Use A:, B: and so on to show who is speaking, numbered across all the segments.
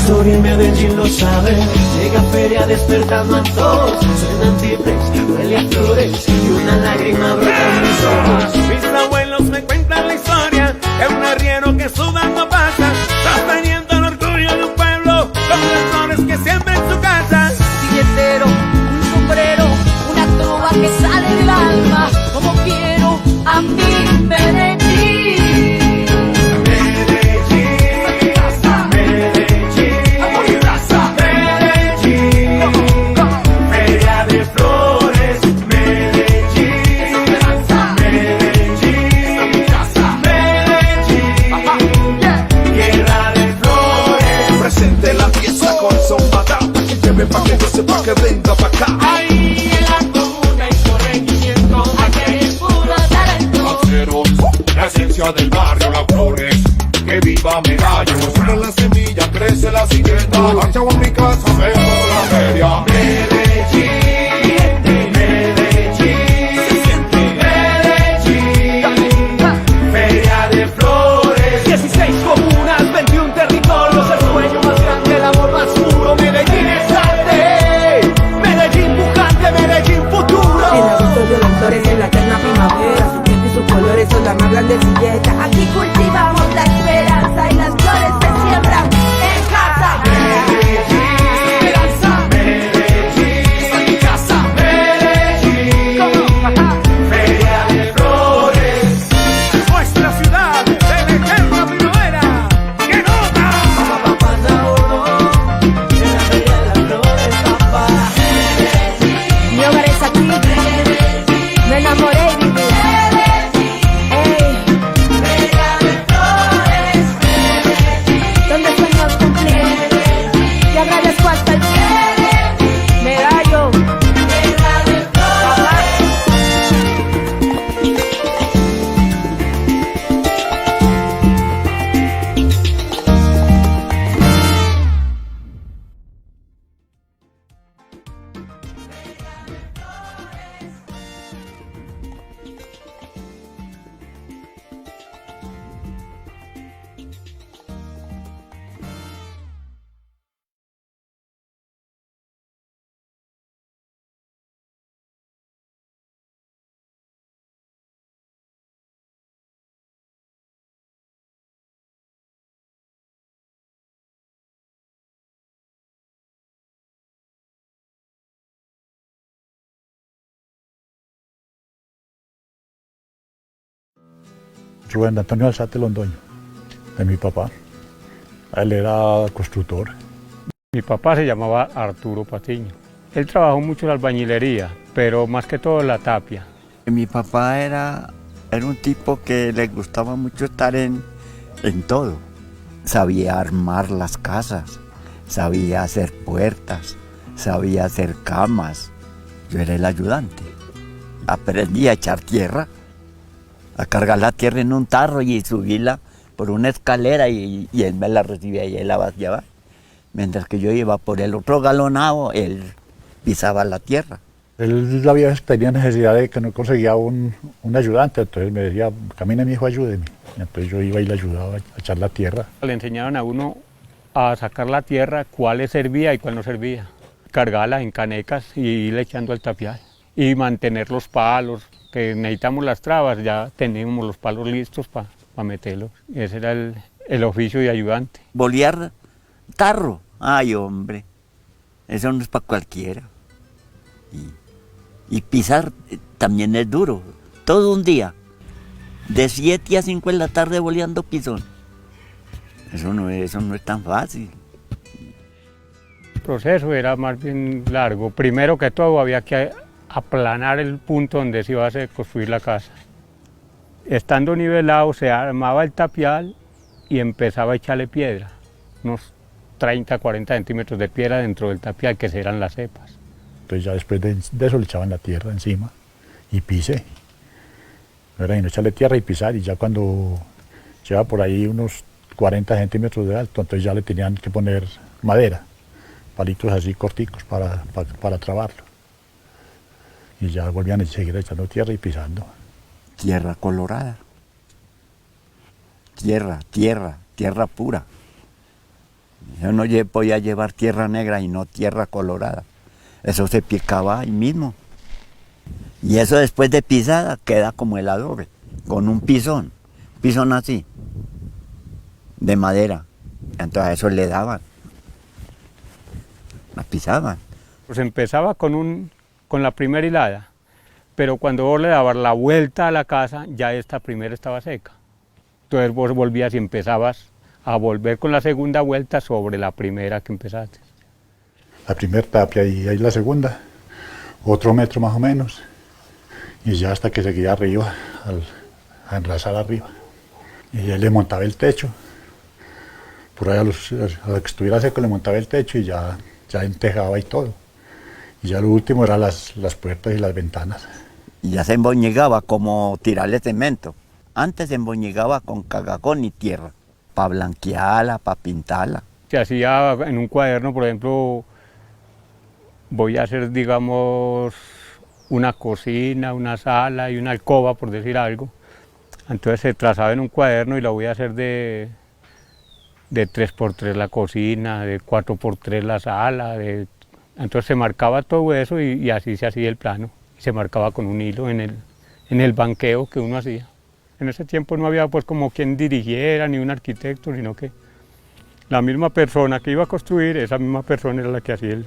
A: historia en Medellín lo sabe. Llega feria despertando antojos. Suenan timbres, huele a flores y una lágrima brota en mis ojos.
B: Mis abuelos me cuentan la historia de un arriero que sudando pasa, sosteniendo el orgullo de un pueblo con las flores que siembra en su casa.
C: Billetero, un sombrero, una trova que sale del alma. Como quiero a mi Medellín.
D: Pa' que no sepa que venga pa' acá.
C: Ahí en la comuna y corregimiento, aquí hay puro talento.
D: Aceros, la esencia del barrio, las flores, que viva Medallo. Sobre la semilla crece la siguiente. Marchamos a mi casa, veo la feria.
B: Feria de flores, 16 comunas, 21 territorios, el sueño más grande, el amor más puro. Medellín es arte, Medellín pujante, Medellín futuro.
E: El agosto violan flores en la eterna primavera. Su gente y sus colores son las más grandes silletas.
C: Aquí cultivamos la esperanza y las flores se siembran en casa.
B: Esperanza, Medellín, esta es mi casa. Medellín, feria de flores, nuestra ciudad de la eterna primavera. ¡Qué nota!
A: Papá Nauro, en la feria de las flores, papá.
E: Mi hogar es aquí. Me enamoré y viví. Ey, donde sueños cumplir. Te agradezco hasta el cielo. Medallo. Papá.
F: Rubén Antonio Alzate Londoño, de mi papá. Él era constructor.
G: Mi papá se llamaba Arturo Patiño. Él trabajó mucho en la albañilería, pero más que todo en la tapia.
H: Mi papá era un tipo que le gustaba mucho estar en todo. Sabía armar las casas, sabía hacer puertas, sabía hacer camas. Yo era el ayudante. Aprendí a echar tierra, a cargar la tierra en un tarro y subirla por una escalera y él me la recibía y él la vaciaba. Mientras que yo iba por el otro galonado, él pisaba la tierra.
F: Él tenía necesidad de que no conseguía un ayudante, entonces me decía, camine mi hijo, ayúdeme. Y entonces yo iba y le ayudaba a echar la tierra.
G: Le enseñaban a uno a sacar la tierra, cuál le servía y cuál no servía. Cargarlas en canecas y irle echando al tapial. Y mantener los palos, que necesitamos las trabas, ya teníamos los palos listos para meterlos. Ese era el oficio de ayudante.
H: Bolear tarro, ay hombre, eso no es para cualquiera. Y pisar también es duro, todo un día, de 7 a 5 de la tarde boleando pisón. Eso no es tan fácil.
G: El proceso era más bien largo. Primero que todo había que aplanar el punto donde se iba a construir la casa. Estando nivelado se armaba el tapial y empezaba a echarle piedra, unos 30, 40 centímetros de piedra dentro del tapial, que serán las cepas.
F: Entonces ya después de eso le echaban la tierra encima y pisé. No era sino echarle tierra y pisar, y ya cuando lleva por ahí unos 40 centímetros de alto, entonces ya le tenían que poner madera, palitos así corticos para trabarlo. Y ya volvían a seguir echando tierra y pisando.
H: Tierra colorada. Tierra pura. Yo no podía llevar tierra negra y no tierra colorada. Eso se picaba ahí mismo. Y eso después de pisada queda como el adobe, con un pisón así, de madera. Entonces a eso le daban, la pisaban.
G: Pues empezaba con la primera hilada, pero cuando vos le dabas la vuelta a la casa, ya esta primera estaba seca. Entonces vos volvías y empezabas a volver con la segunda vuelta sobre la primera que empezaste.
F: La primera tapia y ahí la segunda, otro metro más o menos, y ya hasta que seguía arriba, a enlazar arriba. Y él le montaba el techo, por ahí a lo que estuviera seco le montaba el techo y ya entejaba y todo. Y ya lo último eran las puertas y las ventanas.
H: Y ya se emboñigaba como tirarle cemento. Antes se emboñigaba con cagacón y tierra, para blanquearla, para pintarla.
G: Se hacía en un cuaderno, por ejemplo, voy a hacer, digamos, una cocina, una sala y una alcoba, por decir algo. Entonces se trazaba en un cuaderno y la voy a hacer de 3x3 la cocina, de 4x3 la sala. Entonces se marcaba todo eso y así se hacía el plano. Se marcaba con un hilo en el banqueo que uno hacía. En ese tiempo no había pues como quien dirigiera ni un arquitecto, sino que la misma persona que iba a construir, esa misma persona era la que hacía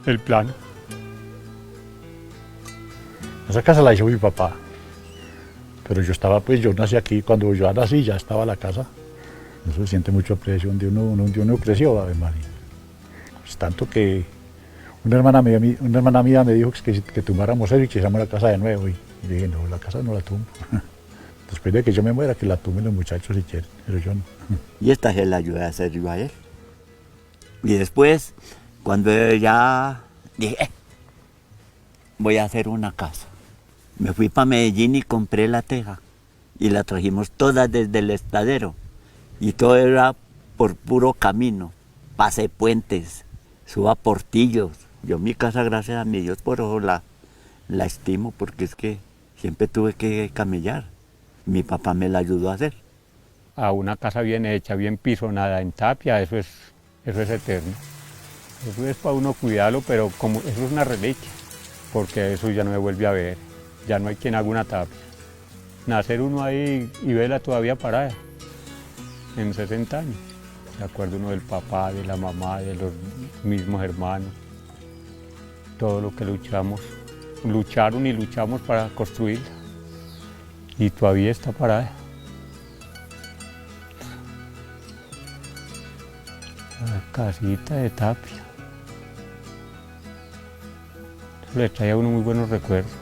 G: el plano.
F: Esa casa la hizo mi papá, pero yo nací aquí, cuando yo nací ya estaba la casa. Eso se siente mucho aprecio donde uno creció, Ave María. Pues tanto que una hermana mía me dijo que tumbáramos eso y que hiciéramos la casa de nuevo. Y dije, no, la casa no la tumbo. Después de que yo me muera, que la tumben los muchachos si quieren, pero yo no.
H: Y esta se la ayudé a hacer yo a él. Y después, cuando ya dije, voy a hacer una casa. Me fui para Medellín y compré la teja. Y la trajimos toda desde el estadero. Y todo era por puro camino. Pasé puentes, suba portillos. Yo mi casa, gracias a mi Dios, por eso la estimo, porque es que siempre tuve que camellar. Mi papá me la ayudó a hacer.
G: A una casa bien hecha, bien pisonada en tapia, eso es eterno. Eso es para uno cuidarlo, pero como eso es una reliquia, porque eso ya no me vuelve a ver. Ya no hay quien haga una tapia. Nacer uno ahí y verla todavía parada, en 60 años. Se acuerda uno del papá, de la mamá, de los mismos hermanos. Todo lo que lucharon y luchamos para construirla. Y todavía está parada. La casita de tapia. Eso le trae a uno muy buenos recuerdos.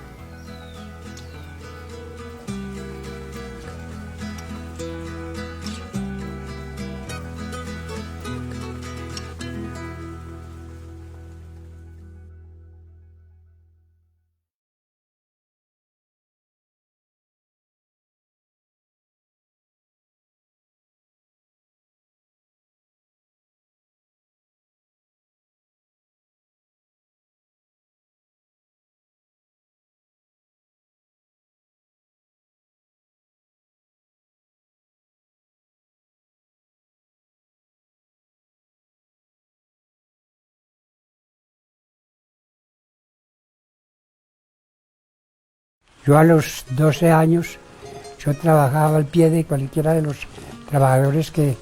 I: Yo a los 12 años, yo trabajaba al pie de cualquiera de los trabajadores que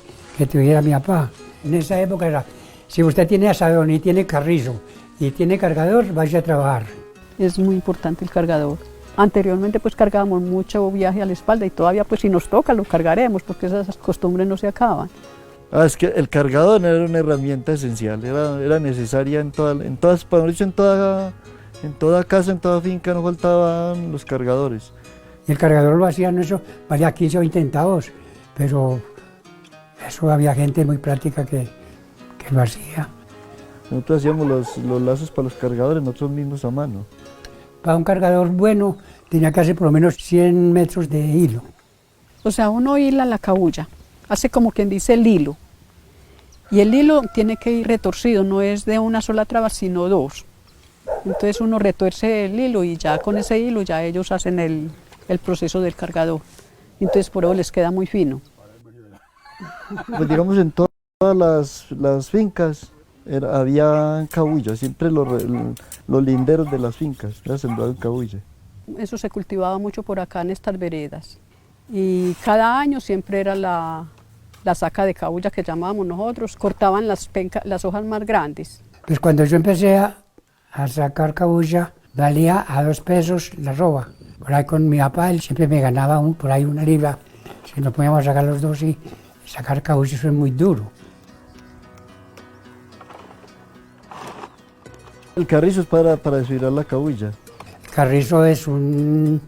I: tuviera mi papá. En esa época era, si usted tiene asadón y tiene carrizo y tiene cargador, vaya a trabajar.
J: Es muy importante el cargador. Anteriormente pues cargábamos mucho viaje a la espalda y todavía pues si nos toca lo cargaremos porque esas costumbres no se acaban.
K: Es que el cargador era una herramienta esencial, era necesaria en toda casa, en toda finca no faltaban los cargadores.
I: Y el cargador lo hacían, eso valía 15 o 20 centavos, pero eso había gente muy práctica que lo hacía.
K: Nosotros hacíamos los lazos para los cargadores nosotros mismos a mano.
I: Para un cargador bueno tenía que hacer por lo menos 100 metros de hilo.
J: O sea, uno hila la cabulla, hace como quien dice el hilo. Y el hilo tiene que ir retorcido, no es de una sola traba, sino dos. Entonces uno retuerce el hilo y ya con ese hilo ya ellos hacen el proceso del cargador. Entonces por eso les queda muy fino.
K: Pues digamos en todo Todas las fincas había cabuya, siempre los linderos de las fincas era sembrado en cabuya.
J: Eso se cultivaba mucho por acá en estas veredas. Y cada año siempre era la saca de cabuya que llamábamos nosotros, cortaban las hojas más grandes.
I: Pues cuando yo empecé a sacar cabuya, valía a 2 pesos la roba. Por ahí con mi papá, él siempre me ganaba por ahí 1 libra. Si nos poníamos a sacar los dos y sacar cabuya, eso es muy duro.
K: El carrizo es para desfilar la cabuya.
I: El carrizo es un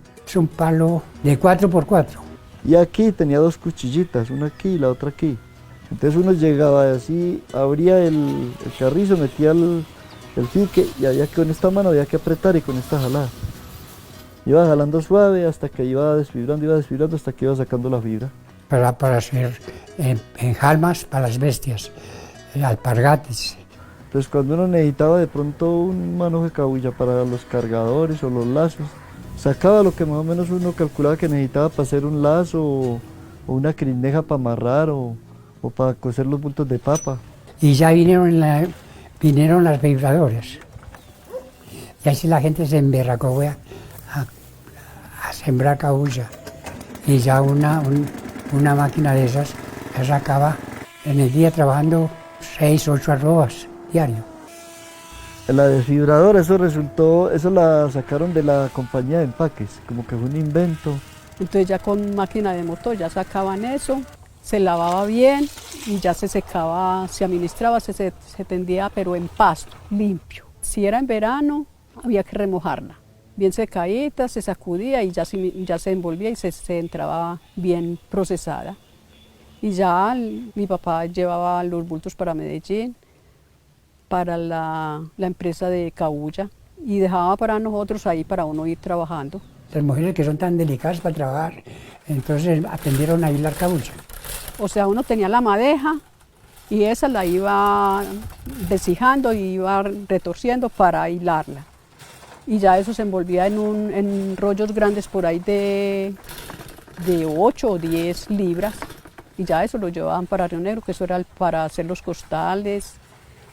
I: palo de 4x4.
K: Y aquí tenía 2 cuchillitas, una aquí y la otra aquí. Entonces uno llegaba así, abría el carrizo, metía el fique y había que con esta mano había que apretar y con esta jalar. Iba jalando suave hasta que iba desfibrando hasta que iba sacando la fibra.
I: Para hacer enjalmas para las bestias, alpargates.
K: Entonces cuando uno necesitaba de pronto un manojo de cabuya para los cargadores o los lazos, sacaba lo que más o menos uno calculaba que necesitaba para hacer un lazo o una crindeja para amarrar o para coser los bultos de papa.
I: Y ya vinieron las vibradoras. Y así la gente se emberracó a sembrar cabuya. Y ya una máquina de esas ya sacaba en el día trabajando 6, 8 arrobas diario.
K: La desfibradora, eso la sacaron de la compañía de empaques, como que fue un invento.
J: Entonces ya con máquina de motor ya sacaban eso, se lavaba bien y ya se secaba, se administraba, se tendía pero en pasto, limpio. Si era en verano había que remojarla, bien secadita, se sacudía y ya se envolvía y se entraba bien procesada. Y ya mi papá llevaba los bultos para Medellín, para la empresa de cabuya y dejaba para nosotros ahí para uno ir trabajando.
I: Las mujeres que son tan delicadas para trabajar, entonces aprendieron a hilar cabuya.
J: O sea, uno tenía la madeja y esa la iba deshijando y iba retorciendo para hilarla. Y ya eso se envolvía en rollos grandes por ahí de 8 o 10 libras. Y ya eso lo llevaban para Río Negro, que eso era para hacer los costales,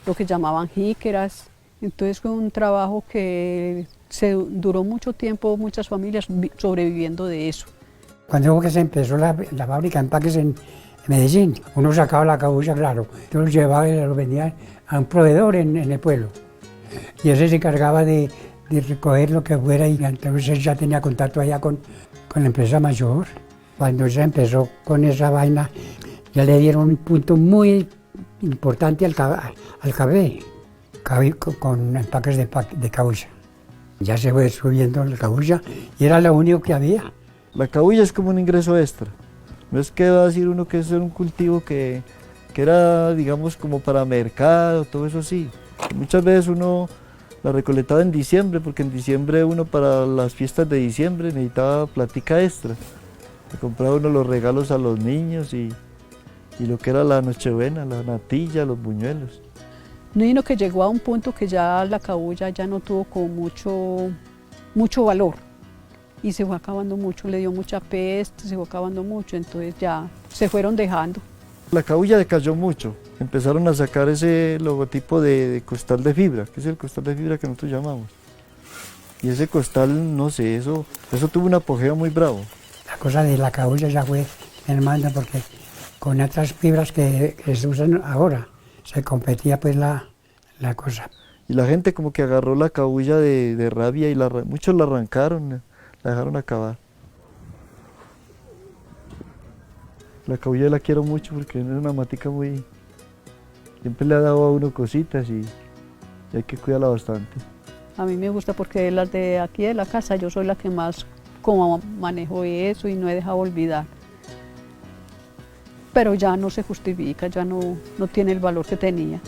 J: lo que llamaban jíqueras. Entonces fue un trabajo que duró mucho tiempo, muchas familias sobreviviendo de eso.
I: Cuando que se empezó la fábrica de empaques en Medellín, uno sacaba la cabuya, claro, yo lo llevaba y lo vendía a un proveedor en el pueblo. Y ese se encargaba de recoger lo que fuera y entonces ya tenía contacto allá con la empresa mayor. Cuando ya empezó con esa vaina, ya le dieron un punto muy importante al café, con empaques de cabuya. Ya se fue subiendo la cabuya y era lo único que había.
K: La cabuya es como un ingreso extra. No es que va a decir uno que es un cultivo que era, digamos, como para mercado, todo eso sí. Muchas veces uno la recolectaba en diciembre, porque en diciembre uno para las fiestas de diciembre necesitaba platica extra. Le compraba uno los regalos a los niños y lo que era la nochebuena, la natilla, los buñuelos.
J: Sino que llegó a un punto que ya la cabuya ya no tuvo como mucho valor y se fue acabando mucho, le dio mucha peste, se fue acabando mucho, entonces ya se fueron dejando.
K: La cabuya decayó mucho, empezaron a sacar ese logotipo de costal de fibra, que es el costal de fibra que nosotros llamamos. Y ese costal, no sé, eso tuvo un apogeo muy bravo.
I: La cosa de la cabuya ya fue hermana porque con otras fibras que se usan ahora se competía pues la cosa.
K: Y la gente como que agarró la cabuya de rabia y muchos la arrancaron, la dejaron acabar. La cabuya la quiero mucho porque es una matica siempre le ha dado a uno cositas y hay que cuidarla bastante.
J: A mí me gusta porque las de aquí de la casa yo soy la que más como manejo eso y no he dejado olvidar. Pero ya no se justifica, ya no tiene el valor que tenía.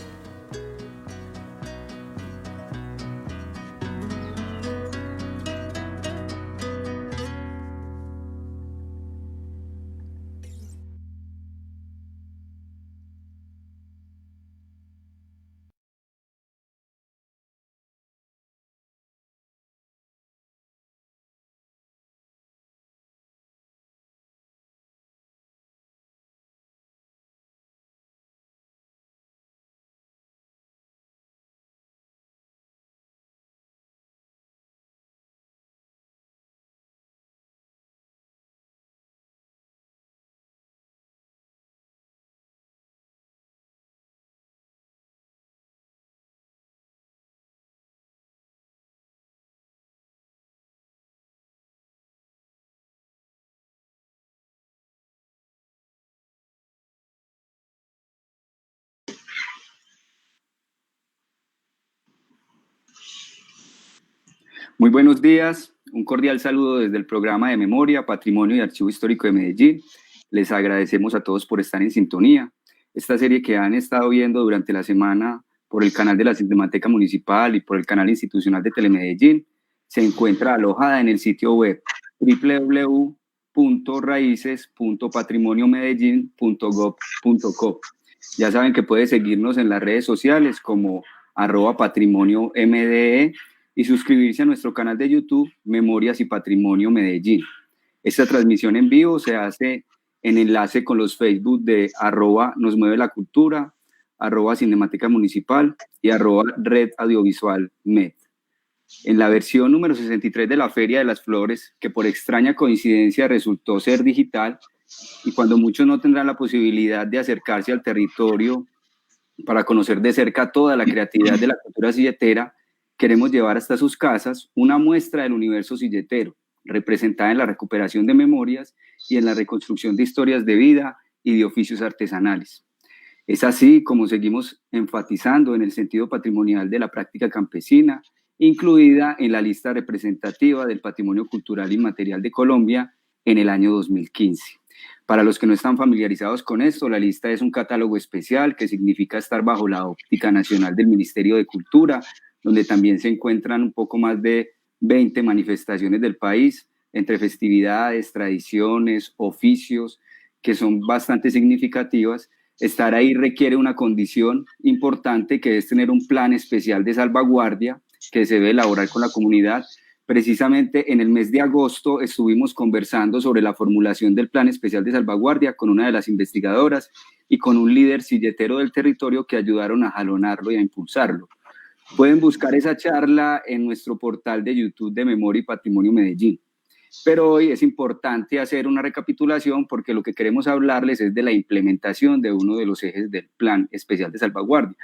L: Muy buenos días, un cordial saludo desde el programa de Memoria, Patrimonio y Archivo Histórico de Medellín. Les agradecemos a todos por estar en sintonía. Esta serie que han estado viendo durante la semana por el canal de la Cinemateca Municipal y por el canal institucional de Telemedellín se encuentra alojada en el sitio web www.raices.patrimoniomedellin.gov.co. Ya saben que pueden seguirnos en las redes sociales como @patrimoniomde y suscribirse a nuestro canal de YouTube Memorias y Patrimonio Medellín. Esta transmisión en vivo se hace en enlace con los Facebook de @NosMueveLaCultura, @Cinemateca Municipal y @Red Audiovisual Med. En la versión número 63 de la Feria de las Flores, que por extraña coincidencia resultó ser digital, y cuando muchos no tendrán la posibilidad de acercarse al territorio para conocer de cerca toda la creatividad de la cultura silletera, queremos llevar hasta sus casas una muestra del universo silletero, representada en la recuperación de memorias y en la reconstrucción de historias de vida y de oficios artesanales. Es así como seguimos enfatizando en el sentido patrimonial de la práctica campesina, incluida en la lista representativa del Patrimonio Cultural Inmaterial de Colombia en el año 2015. Para los que no están familiarizados con esto, la lista es un catálogo especial que significa estar bajo la óptica nacional del Ministerio de Cultura, donde también se encuentran un poco más de 20 manifestaciones del país, entre festividades, tradiciones, oficios, que son bastante significativas. Estar ahí requiere una condición importante, que es tener un plan especial de salvaguardia que se debe elaborar con la comunidad. Precisamente en el mes de agosto estuvimos conversando sobre la formulación del plan especial de salvaguardia con una de las investigadoras y con un líder silletero del territorio que ayudaron a jalonarlo y a impulsarlo. Pueden buscar esa charla en nuestro portal de YouTube de Memoria y Patrimonio Medellín. Pero hoy es importante hacer una recapitulación porque lo que queremos hablarles es de la implementación de uno de los ejes del Plan Especial de Salvaguardia.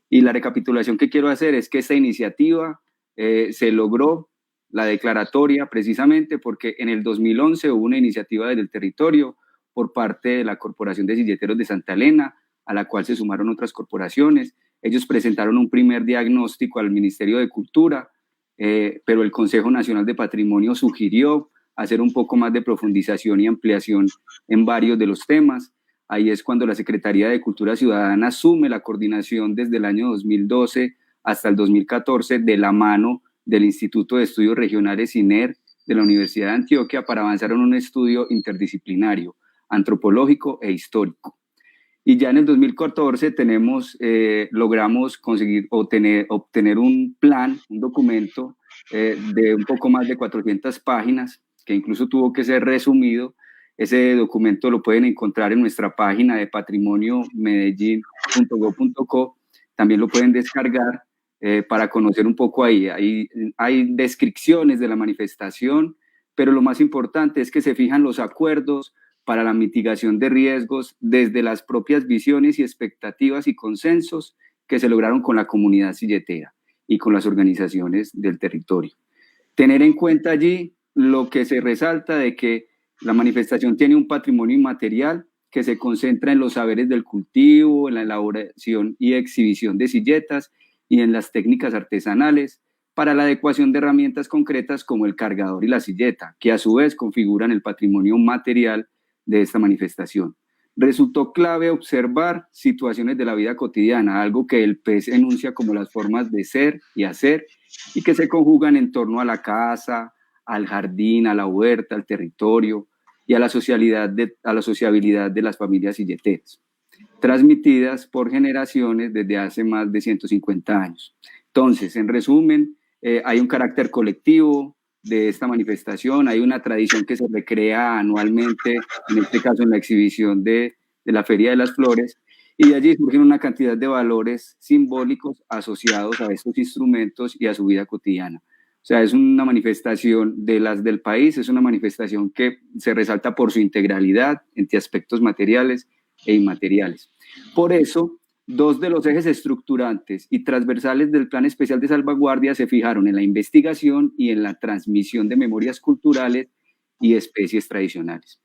L: Y la recapitulación que quiero hacer es que esta iniciativa se logró la declaratoria precisamente porque en el 2011 hubo una iniciativa desde el territorio por parte de la Corporación de Silleteros de Santa Elena, a la cual se sumaron otras corporaciones. Ellos presentaron un primer diagnóstico al Ministerio de Cultura, pero el Consejo Nacional de Patrimonio sugirió hacer un poco más de profundización y ampliación en varios de los temas. Ahí es cuando la Secretaría de Cultura Ciudadana asume la coordinación desde el año 2012 hasta el 2014 de la mano del Instituto de Estudios Regionales INER de la Universidad de Antioquia para avanzar en un estudio interdisciplinario, antropológico e histórico. Y ya en el 2014 logramos conseguir obtener un plan, un documento de un poco más de 400 páginas, que incluso tuvo que ser resumido. Ese documento lo pueden encontrar en nuestra página de patrimoniomedellin.gov.co. También lo pueden descargar para conocer un poco ahí. Hay descripciones de la manifestación, pero lo más importante es que se fijan los acuerdos para la mitigación de riesgos desde las propias visiones y expectativas y consensos que se lograron con la comunidad silletera y con las organizaciones del territorio. Tener en cuenta allí lo que se resalta de que la manifestación tiene un patrimonio inmaterial que se concentra en los saberes del cultivo, en la elaboración y exhibición de silletas y en las técnicas artesanales para la adecuación de herramientas concretas como el cargador y la silleta, que a su vez configuran el patrimonio material de esta manifestación. Resultó clave observar situaciones de la vida cotidiana, algo que el PES enuncia como las formas de ser y hacer y que se conjugan en torno a la casa, al jardín, a la huerta, al territorio y a la sociabilidad de las familias silleteras, transmitidas por generaciones desde hace más de 150 años. Entonces, en resumen, hay un carácter colectivo de esta manifestación, hay una tradición que se recrea anualmente, en este caso en la exhibición de la Feria de las Flores, y de allí surgen una cantidad de valores simbólicos asociados a estos instrumentos y a su vida cotidiana. O sea, es una manifestación de las del país, es una manifestación que se resalta por su integralidad entre aspectos materiales e inmateriales. Por eso, dos de los ejes estructurantes y transversales del Plan Especial de Salvaguardia se fijaron en la investigación y en la transmisión de memorias culturales y especies tradicionales.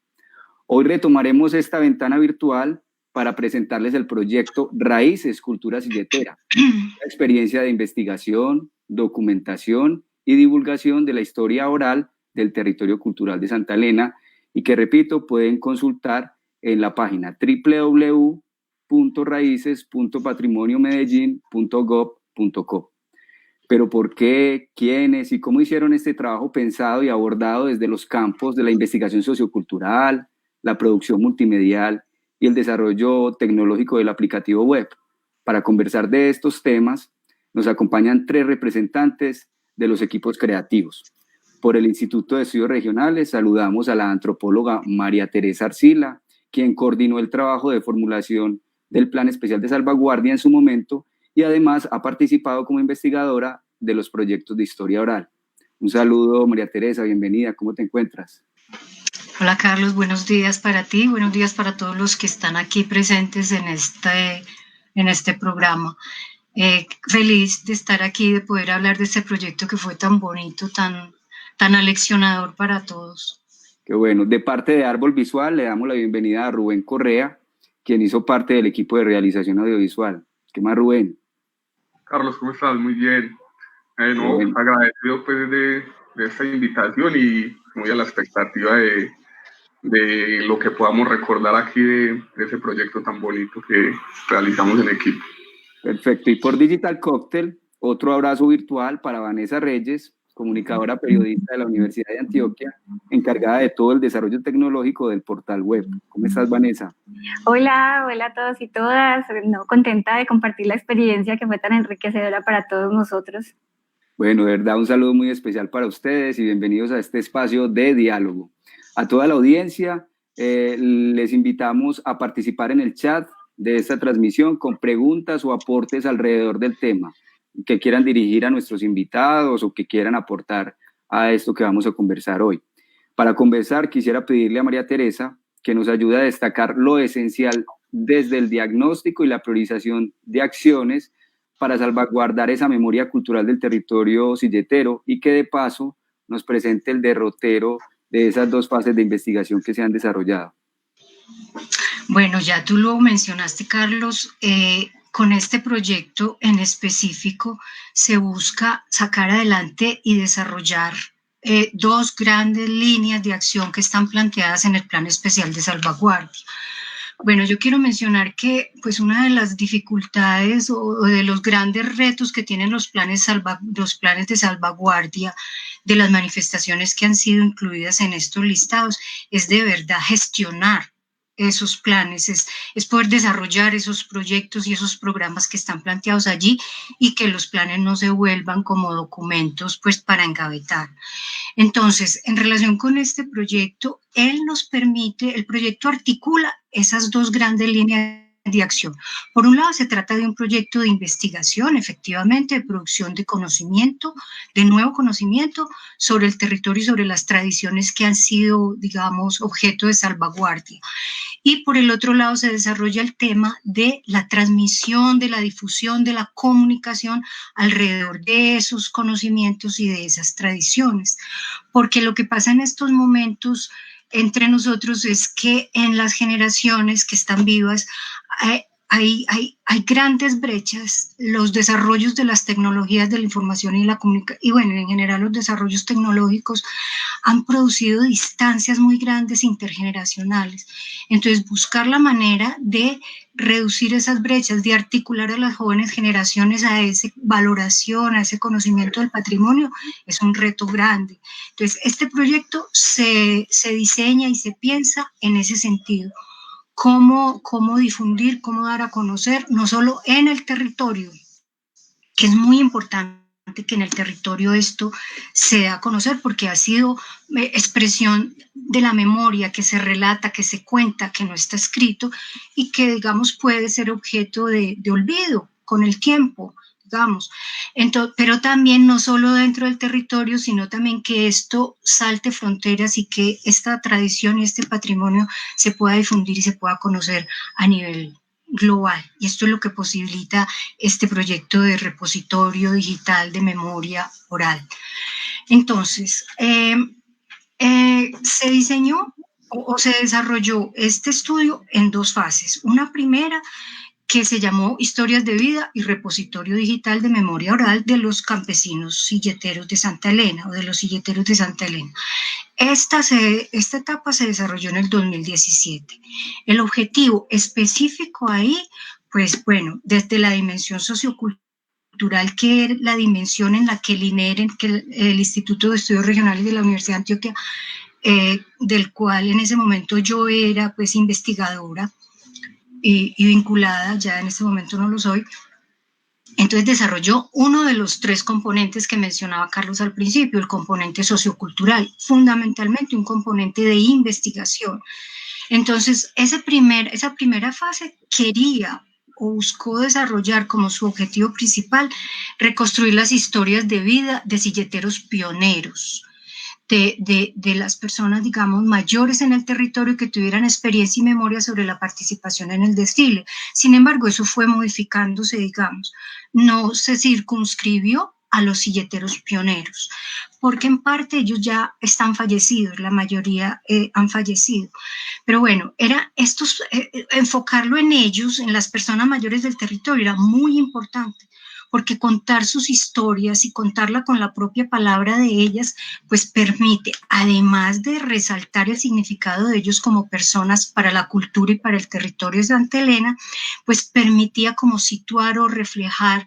L: Hoy retomaremos esta ventana virtual para presentarles el proyecto Raíces Cultura Silletera, una experiencia de investigación, documentación y divulgación de la historia oral del territorio cultural de Santa Elena y que, repito, pueden consultar en la página www.raices.patrimoniomedellin.gov.co. Pero ¿por qué, quiénes y cómo hicieron este trabajo pensado y abordado desde los campos de la investigación sociocultural, la producción multimedial y el desarrollo tecnológico del aplicativo web? Para conversar de estos temas, nos acompañan 3 representantes de los equipos creativos. Por el Instituto de Estudios Regionales saludamos a la antropóloga María Teresa Arcila, quien coordinó el trabajo de formulación del Plan Especial de Salvaguardia en su momento y además ha participado como investigadora de los proyectos de historia oral. Un saludo, María Teresa, bienvenida, ¿cómo te encuentras?
M: Hola Carlos, buenos días para ti, buenos días para todos los que están aquí presentes en este programa. Feliz de estar aquí, de poder hablar de este proyecto que fue tan bonito, tan aleccionador para todos.
L: Qué bueno. De parte de Árbol Visual le damos la bienvenida a Rubén Correa, quien hizo parte del equipo de realización audiovisual. ¿Qué más, Rubén?
N: Carlos, ¿cómo estás? Muy bien.
L: Bueno.
N: Agradecido pues de esta invitación y muy a la expectativa de lo que podamos recordar aquí de ese proyecto tan bonito que realizamos en equipo.
L: Perfecto. Y por Digital Cocktail, otro abrazo virtual para Vanessa Reyes, comunicadora periodista de la Universidad de Antioquia, encargada de todo el desarrollo tecnológico del portal web. ¿Cómo estás, Vanessa?
O: Hola a todos y todas. Contenta de compartir la experiencia que fue tan enriquecedora para todos nosotros.
L: Bueno, de verdad, un saludo muy especial para ustedes y bienvenidos a este espacio de diálogo. A toda la audiencia, les invitamos a participar en el chat de esta transmisión con preguntas o aportes alrededor del tema que quieran dirigir a nuestros invitados o que quieran aportar a esto que vamos a conversar hoy. Para conversar, quisiera pedirle a María Teresa que nos ayude a destacar lo esencial desde el diagnóstico y la priorización de acciones para salvaguardar esa memoria cultural del territorio silletero y que de paso nos presente el derrotero de esas 2 fases de investigación que se han desarrollado.
M: Bueno, ya tú lo mencionaste, Carlos. Con este proyecto en específico se busca sacar adelante y desarrollar 2 grandes líneas de acción que están planteadas en el Plan Especial de Salvaguardia. Bueno, yo quiero mencionar que pues una de las dificultades o de los grandes retos que tienen los planes de salvaguardia de las manifestaciones que han sido incluidas en estos listados es de verdad gestionar esos planes, es poder desarrollar esos proyectos y esos programas que están planteados allí y que los planes no se vuelvan como documentos pues para engavetar. Entonces, en relación con este proyecto, el proyecto articula esas 2 grandes líneas de acción. Por un lado, se trata de un proyecto de investigación, efectivamente, de producción de conocimiento, de nuevo conocimiento sobre el territorio y sobre las tradiciones que han sido, digamos, objeto de salvaguardia. Y por el otro lado se desarrolla el tema de la transmisión, de la difusión, de la comunicación alrededor de esos conocimientos y de esas tradiciones. Porque lo que pasa en estos momentos entre nosotros es que en las generaciones que están vivas hay grandes brechas. Los desarrollos de las tecnologías de la información y la comunicación, y bueno, en general los desarrollos tecnológicos han producido distancias muy grandes intergeneracionales. Entonces, buscar la manera de reducir esas brechas, de articular a las jóvenes generaciones a esa valoración, a ese conocimiento del patrimonio, es un reto grande. Entonces, este proyecto se diseña y se piensa en ese sentido. Cómo difundir, cómo dar a conocer, no solo en el territorio, que es muy importante que en el territorio esto se dé a conocer porque ha sido expresión de la memoria que se relata, que se cuenta, que no está escrito y que, digamos, puede ser objeto de olvido con el tiempo, digamos. Entonces, pero también no solo dentro del territorio, sino también que esto salte fronteras y que esta tradición y este patrimonio se pueda difundir y se pueda conocer a nivel global. Y esto es lo que posibilita este proyecto de repositorio digital de memoria oral. Entonces, se diseñó o se desarrolló este estudio en 2 fases. Una primera que se llamó Historias de Vida y Repositorio Digital de Memoria Oral de los Campesinos Silleteros de Santa Elena o de los Silleteros de Santa Elena. Esta etapa se desarrolló en el 2017. El objetivo específico ahí, pues bueno, desde la dimensión sociocultural, que es la dimensión en la que el INER, que el Instituto de Estudios Regionales de la Universidad de Antioquia, del cual en ese momento yo era pues investigadora, y vinculada, ya en este momento no lo soy. Entonces desarrolló uno de los 3 componentes que mencionaba Carlos al principio, el componente sociocultural, fundamentalmente un componente de investigación. Entonces esa primera fase quería o buscó desarrollar como su objetivo principal reconstruir las historias de vida de silleteros pioneros, de las personas, digamos, mayores en el territorio que tuvieran experiencia y memoria sobre la participación en el desfile. Sin embargo, eso fue modificándose, digamos. No se circunscribió a los silleteros pioneros, porque en parte ellos ya están fallecidos, la mayoría han fallecido. Pero bueno, enfocarlo en ellos, en las personas mayores del territorio, era muy importante, porque contar sus historias y contarla con la propia palabra de ellas, pues permite, además de resaltar el significado de ellos como personas para la cultura y para el territorio de Santa Elena, pues permitía como situar o reflejar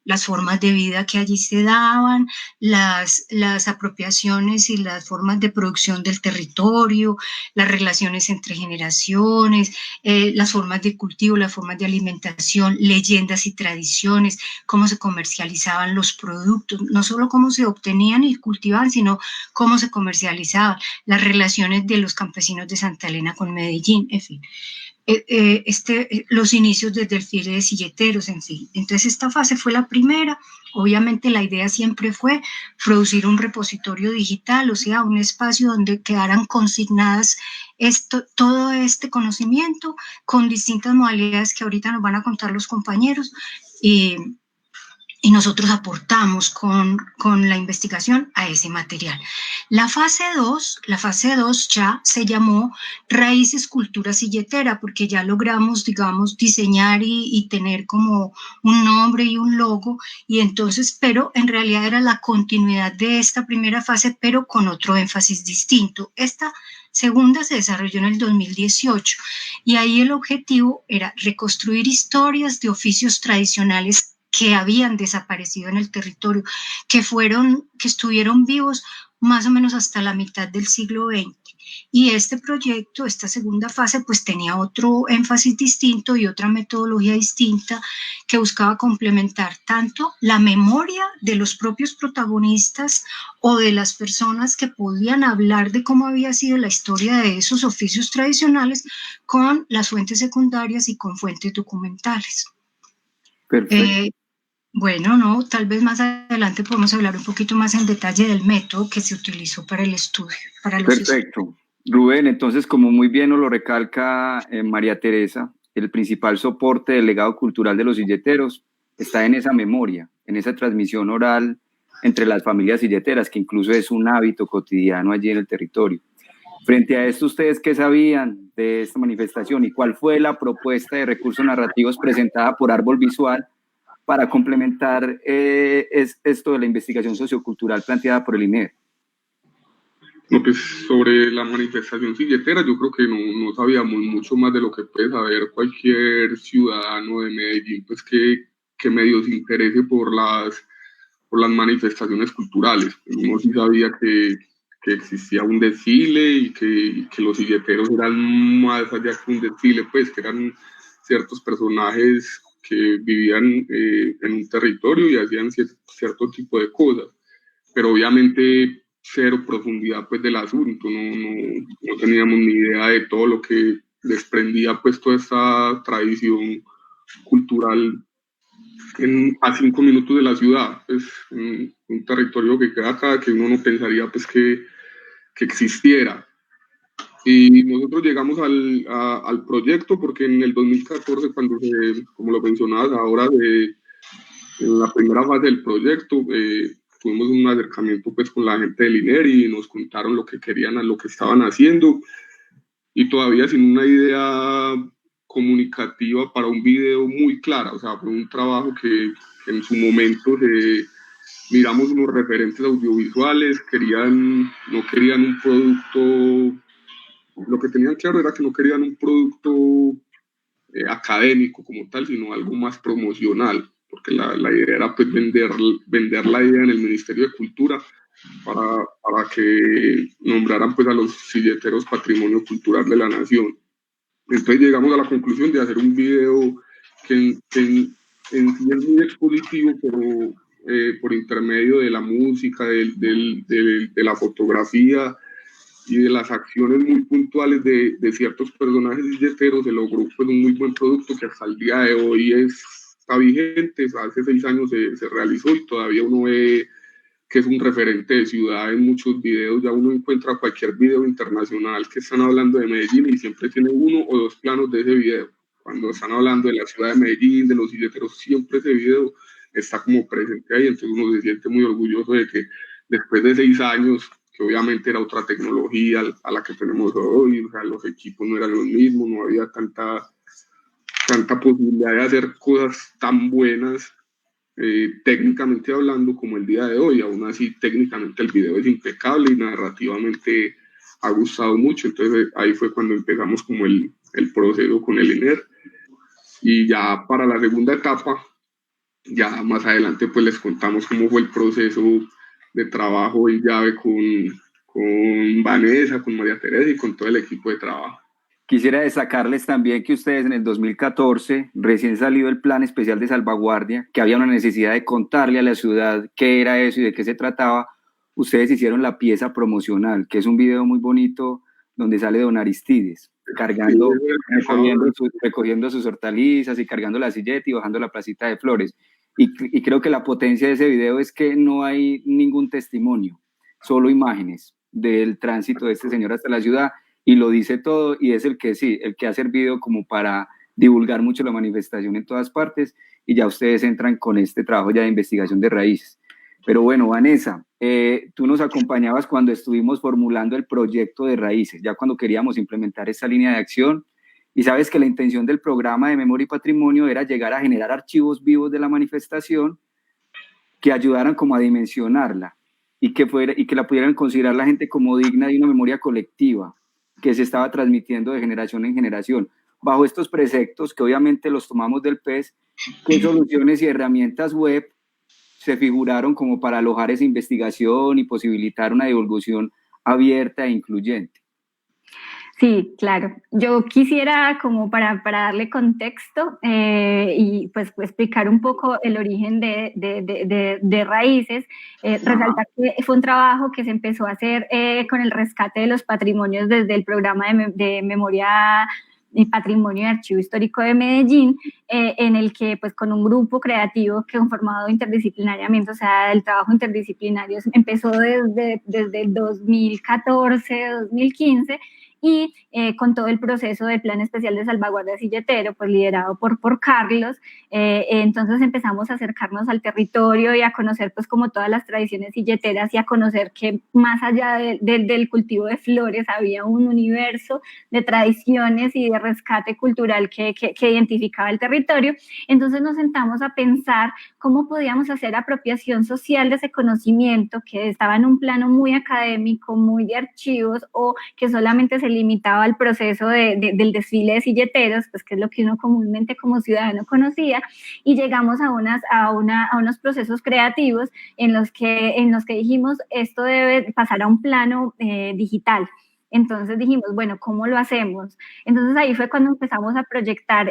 M: las formas de vida que allí se daban, las apropiaciones y las formas de producción del territorio, las relaciones entre generaciones, las formas de cultivo, las formas de alimentación, leyendas y tradiciones, cómo se comercializaban los productos, no solo cómo se obtenían y cultivaban, sino cómo se comercializaban, las relaciones de los campesinos de Santa Elena con Medellín, en fin. Los inicios del desfile de silleteros, en fin. Entonces esta fase fue la primera. Obviamente la idea siempre fue producir un repositorio digital, o sea, un espacio donde quedaran consignadas todo este conocimiento con distintas modalidades que ahorita nos van a contar los compañeros, y nosotros aportamos con la investigación a ese material. La fase 2 ya se llamó Raíces Cultura Silletera, porque ya logramos, digamos, diseñar y tener como un nombre y un logo, y entonces, pero en realidad era la continuidad de esta primera fase, pero con otro énfasis distinto. Esta segunda se desarrolló en el 2018, y ahí el objetivo era reconstruir historias de oficios tradicionales que habían desaparecido en el territorio, que estuvieron vivos más o menos hasta la mitad del siglo XX. Y este proyecto, esta segunda fase, pues tenía otro énfasis distinto y otra metodología distinta que buscaba complementar tanto la memoria de los propios protagonistas o de las personas que podían hablar de cómo había sido la historia de esos oficios tradicionales con las fuentes secundarias y con fuentes documentales.
L: Perfecto.
M: Bueno, no, tal vez más adelante podemos hablar un poquito más en detalle del método que se utilizó para el estudio.
L: Perfecto. Rubén, entonces, como muy bien nos lo recalca María Teresa, el principal soporte del legado cultural de los silleteros está en esa memoria, en esa transmisión oral entre las familias silleteras, que incluso es un hábito cotidiano allí en el territorio. Frente a esto, ¿ustedes qué sabían de esta manifestación y cuál fue la propuesta de recursos narrativos presentada por Árbol Visual para complementar esto de la investigación sociocultural planteada por el INER?
N: No, pues sobre la manifestación silletera yo creo que no sabíamos mucho más de lo que puede saber cualquier ciudadano de Medellín, pues que medio se interese por las manifestaciones culturales. Uno sí sabía que existía un desfile y que los silleteros eran más allá que un desfile, pues que eran ciertos personajes que vivían en un territorio y hacían cierto tipo de cosas, pero obviamente cero profundidad pues del asunto, no teníamos ni idea de todo lo que desprendía pues toda esta tradición cultural a 5 minutos de la ciudad, pues en un territorio que queda acá, que uno no pensaría pues que existiera. Y nosotros llegamos al proyecto porque en el 2014, cuando como lo mencionabas ahora, en la primera fase del proyecto, tuvimos un acercamiento pues con la gente del INER y nos contaron lo que querían, lo que estaban haciendo, y todavía sin una idea comunicativa para un video muy clara. O sea, fue un trabajo que en su momento miramos unos referentes audiovisuales, no querían un producto, lo que tenían claro era que no querían un producto académico como tal, sino algo más promocional, porque la idea era pues vender la idea en el Ministerio de Cultura para que nombraran pues a los silleteros Patrimonio Cultural de la Nación. Entonces llegamos a la conclusión de hacer un video que en sí es muy expositivo, pero por intermedio de la música, de la fotografía y de las acciones muy puntuales de ciertos personajes silleteros, se logró pues un muy buen producto que hasta el día de hoy está vigente. Hace 6 años se realizó y todavía uno ve que es un referente de ciudad en muchos videos. Ya uno encuentra cualquier video internacional que están hablando de Medellín y siempre tiene 1 o 2 planos de ese video. Cuando están hablando de la ciudad de Medellín, de los silleteros, siempre ese video está como presente ahí. Entonces uno se siente muy orgulloso de que después de 6 años, que obviamente era otra tecnología a la que tenemos hoy, o sea, los equipos no eran los mismos, no había tanta posibilidad de hacer cosas tan buenas técnicamente hablando como el día de hoy. Aún así técnicamente el video es impecable y narrativamente ha gustado mucho. Entonces ahí fue cuando empezamos como el proceso con el INER, y ya para la segunda etapa, ya más adelante pues les contamos cómo fue el proceso de trabajo y llave con Vanessa, con María Teresa y con todo el equipo de trabajo.
L: Quisiera destacarles también que ustedes en el 2014, recién salido el Plan Especial de Salvaguardia, que había una necesidad de contarle a la ciudad qué era eso y de qué se trataba, ustedes hicieron la pieza promocional, que es un video muy bonito donde sale Don Aristides cargando, recogiendo sus hortalizas y cargando la silleta y bajando la placita de flores. Y creo que la potencia de ese video es que no hay ningún testimonio, solo imágenes del tránsito de este señor hasta la ciudad, y lo dice todo, y es el que ha servido como para divulgar mucho la manifestación en todas partes, y ya ustedes entran con este trabajo ya de investigación de raíces. Pero bueno, Vanessa, tú nos acompañabas cuando estuvimos formulando el proyecto de raíces, ya cuando queríamos implementar esta línea de acción, y sabes que la intención del programa de Memoria y Patrimonio era llegar a generar archivos vivos de la manifestación que ayudaran como a dimensionarla, y que la pudieran considerar la gente como digna de una memoria colectiva que se estaba transmitiendo de generación en generación. Bajo estos preceptos, que obviamente los tomamos del PES, ¿qué soluciones y herramientas web se figuraron como para alojar esa investigación y posibilitar una divulgación abierta e incluyente?
O: Sí, claro. Yo quisiera, como para darle contexto y pues explicar un poco el origen de Raíces, resaltar que fue un trabajo que se empezó a hacer con el rescate de los patrimonios desde el programa de Memoria y Patrimonio y Archivo Histórico de Medellín, en el que pues con un grupo creativo que conformado interdisciplinariamente, o sea, el trabajo interdisciplinario empezó desde el 2014, 2015, y con todo el proceso del Plan Especial de Salvaguardia Silletero, pues liderado por Carlos, entonces empezamos a acercarnos al territorio y a conocer pues como todas las tradiciones silleteras, y a conocer que más allá del cultivo de flores había un universo de tradiciones y de rescate cultural que identificaba el territorio. Entonces nos sentamos a pensar cómo podíamos hacer apropiación social de ese conocimiento que estaba en un plano muy académico, muy de archivos, o que solamente se limitaba al proceso del desfile de silleteros, pues que es lo que uno comúnmente como ciudadano conocía, y llegamos a unos procesos creativos en los que dijimos, esto debe pasar a un plano digital. Entonces dijimos, bueno, ¿cómo lo hacemos? Entonces ahí fue cuando empezamos a proyectar,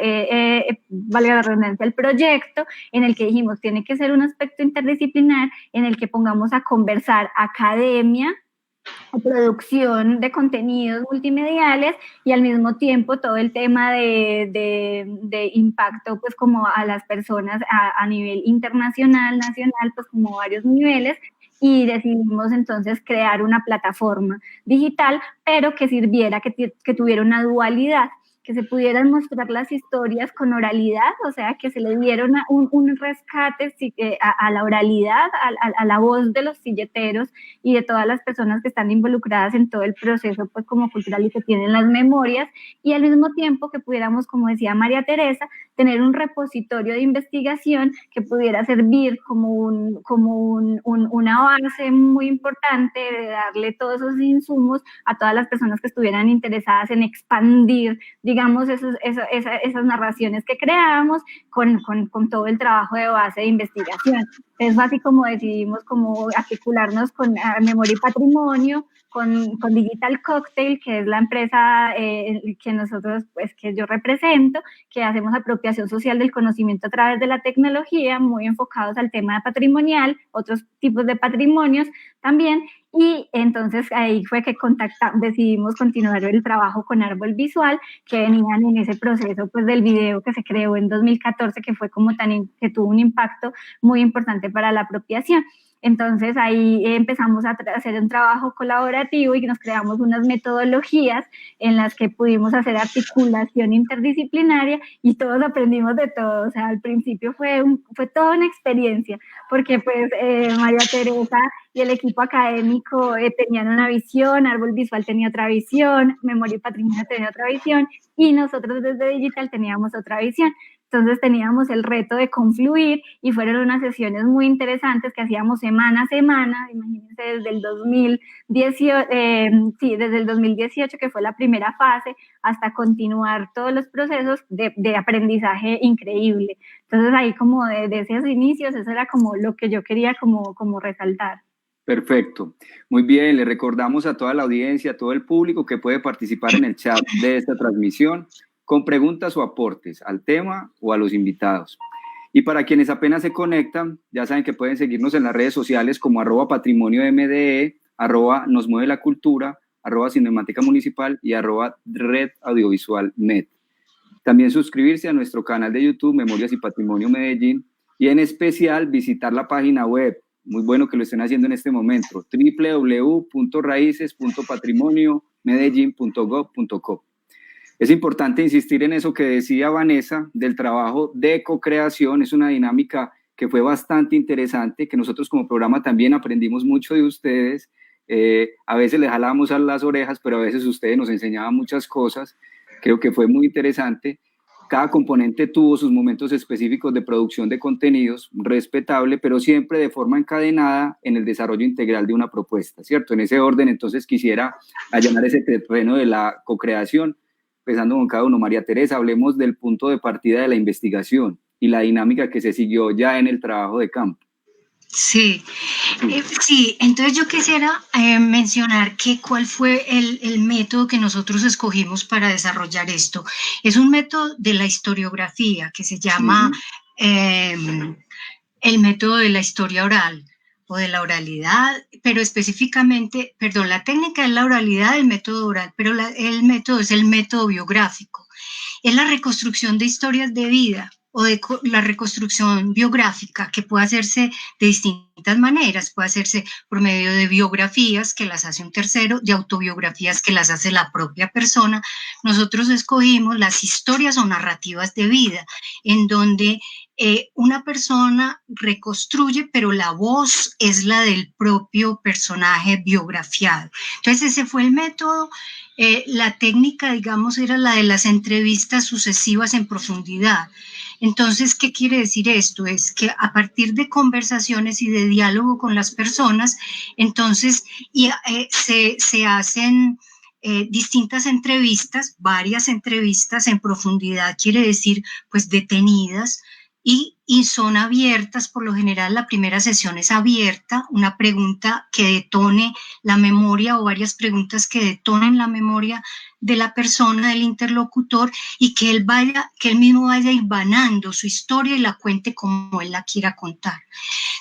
O: valga la redundancia, el proyecto, en el que dijimos, tiene que ser un aspecto interdisciplinar en el que pongamos a conversar academia, producción de contenidos multimediales, y al mismo tiempo todo el tema de impacto pues como a las personas a nivel internacional, nacional, pues como varios niveles. Y decidimos entonces crear una plataforma digital, pero que sirviera, que tuviera una dualidad. que se pudieran mostrar las historias con oralidad, o sea, que se le dieron un rescate a la oralidad, a la voz de los silleteros y de todas las personas que están involucradas en todo el proceso, pues como cultural y que tienen las memorias, y al mismo tiempo que pudiéramos, como decía María Teresa, tener un repositorio de investigación que pudiera servir como una base muy importante de darle todos esos insumos a todas las personas que estuvieran interesadas en expandir, digamos, esas narraciones que creábamos con todo el trabajo de base de investigación. Es así como decidimos como articularnos con Memoria y Patrimonio, con Digital Cocktail, que es la empresa que nosotros, pues que yo represento, que hacemos apropiación social del conocimiento a través de la tecnología, muy enfocados al tema patrimonial, otros tipos de patrimonios también, y entonces ahí fue que decidimos continuar el trabajo con Árbol Visual, que venían en ese proceso pues del video que se creó en 2014, que fue como que tuvo un impacto muy importante para la apropiación. Entonces ahí empezamos a hacer un trabajo colaborativo y nos creamos unas metodologías en las que pudimos hacer articulación interdisciplinaria y todos aprendimos de todo. O sea, al principio fue toda una experiencia, porque pues María Teresa y el equipo académico tenían una visión, Árbol Visual tenía otra visión, Memoria y Patrimonio tenía otra visión y nosotros desde Digital teníamos otra visión. Entonces teníamos el reto de confluir y fueron unas sesiones muy interesantes que hacíamos semana a semana, imagínense desde el 2018, que fue la primera fase, hasta continuar todos los procesos de aprendizaje increíble. Entonces ahí como de esos inicios, eso era como lo que yo quería como resaltar.
L: Perfecto, muy bien, le recordamos a toda la audiencia, a todo el público que puede participar en el chat de esta transmisión con preguntas o aportes al tema o a los invitados. Y para quienes apenas se conectan, ya saben que pueden seguirnos en las redes sociales como @patrimoniomde, @nosmuevelacultura, @cinemateca municipal y @red audiovisual med. También suscribirse a nuestro canal de YouTube Memorias y Patrimonio Medellín y en especial visitar la página web, muy bueno que lo estén haciendo en este momento, www.raices.patrimoniomedellin.gov.co. Es importante insistir en eso que decía Vanessa del trabajo de co-creación. Es una dinámica que fue bastante interesante, que nosotros como programa también aprendimos mucho de ustedes. A veces les jalábamos a las orejas, pero a veces ustedes nos enseñaban muchas cosas. Creo que fue muy interesante. Cada componente tuvo sus momentos específicos de producción de contenidos, respetable, pero siempre de forma encadenada en el desarrollo integral de una propuesta, ¿cierto? En ese orden, entonces quisiera allanar ese terreno de la co-creación, empezando con cada uno. María Teresa, hablemos del punto de partida de la investigación y la dinámica que se siguió ya en el trabajo de campo.
M: Sí, entonces yo quisiera mencionar cuál fue el método que nosotros escogimos para desarrollar esto. Es un método de la historiografía que se llama el método de la historia oral o de la oralidad, pero específicamente, la técnica es la oralidad, el método oral, pero el método es el método biográfico. Es la reconstrucción de historias de vida o de la reconstrucción biográfica que puede hacerse de distintas maneras. Puede hacerse por medio de biografías que las hace un tercero, de autobiografías que las hace la propia persona. Nosotros escogimos las historias o narrativas de vida, en donde una persona reconstruye, pero la voz es la del propio personaje biografiado. Entonces ese fue el método. La técnica, digamos, era la de las entrevistas sucesivas en profundidad. Entonces, ¿qué quiere decir esto? Es que a partir de conversaciones y de diálogo con las personas, entonces se hacen distintas entrevistas, varias entrevistas en profundidad, quiere decir, pues detenidas, y son abiertas. Por lo general la primera sesión es abierta, una pregunta que detone la memoria o varias preguntas que detonen la memoria de la persona, del interlocutor, y que él mismo vaya hilvanando su historia y la cuente como él la quiera contar.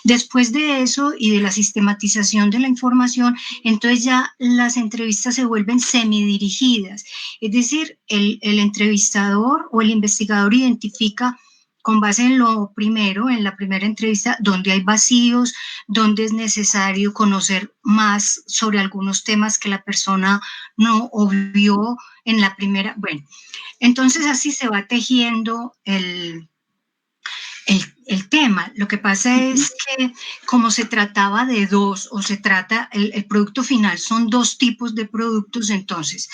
M: Después de eso y de la sistematización de la información, entonces ya las entrevistas se vuelven semidirigidas, es decir, el entrevistador o el investigador identifica con base en lo primero, en la primera entrevista, donde hay vacíos, donde es necesario conocer más sobre algunos temas que la persona no obvió en la primera. Bueno, entonces así se va tejiendo el tema. Lo que pasa es que como se trataba de dos, o se trata, el producto final son dos tipos de productos, entonces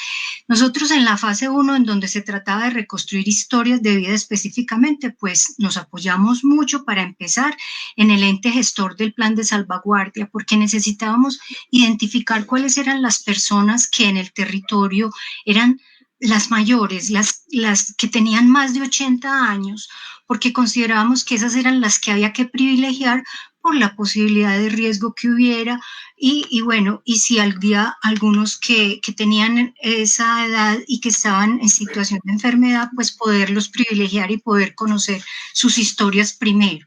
M: nosotros en la fase 1, en donde se trataba de reconstruir historias de vida específicamente, pues nos apoyamos mucho para empezar en el ente gestor del plan de salvaguardia, porque necesitábamos identificar cuáles eran las personas que en el territorio eran las mayores, las que tenían más de 80 años, porque considerábamos que esas eran las que había que privilegiar por la posibilidad de riesgo que hubiera y bueno, y si había algunos que tenían esa edad y que estaban en situación de enfermedad, pues poderlos privilegiar y poder conocer sus historias primero.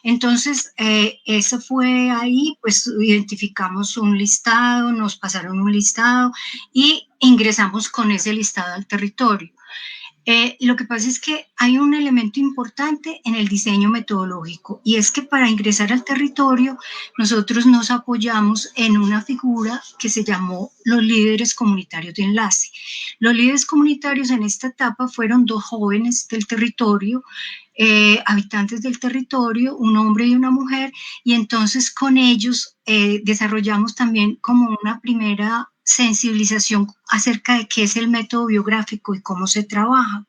M: Entonces, eso fue ahí, pues identificamos un listado, nos pasaron un listado y ingresamos con ese listado al territorio. Lo que pasa es que hay un elemento importante en el diseño metodológico y es que para ingresar al territorio nosotros nos apoyamos en una figura que se llamó los líderes comunitarios de enlace. Los líderes comunitarios en esta etapa fueron dos jóvenes del territorio, habitantes del territorio, un hombre y una mujer, y entonces con ellos desarrollamos también como una primera sensibilización acerca de qué es el método biográfico y cómo se trabaja.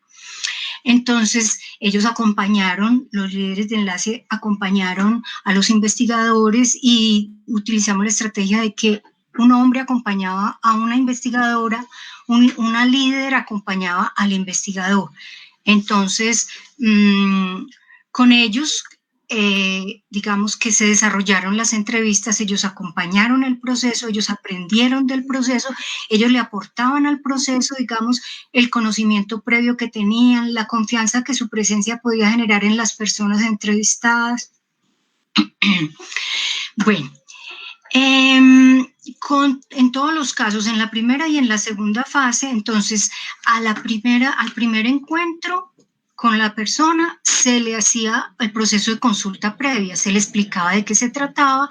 M: Entonces, ellos acompañaron, los líderes de enlace acompañaron a los investigadores y utilizamos la estrategia de que un hombre acompañaba a una investigadora, una líder acompañaba al investigador. Entonces, con ellos, digamos que se desarrollaron las entrevistas, ellos acompañaron el proceso, ellos aprendieron del proceso, ellos le aportaban al proceso, digamos, el conocimiento previo que tenían, la confianza que su presencia podía generar en las personas entrevistadas. Bueno, en todos los casos, en la primera y en la segunda fase, entonces, al primer encuentro con la persona se le hacía el proceso de consulta previa, se le explicaba de qué se trataba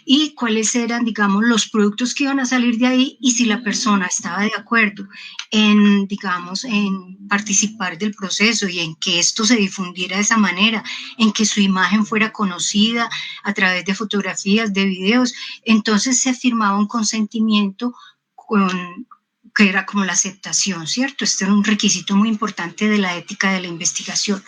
M: y cuáles eran, digamos, los productos que iban a salir de ahí y si la persona estaba de acuerdo en, digamos, en participar del proceso y en que esto se difundiera de esa manera, en que su imagen fuera conocida a través de fotografías, de videos, entonces se firmaba un consentimiento que era como la aceptación, ¿cierto? Este era un requisito muy importante de la ética de la investigación.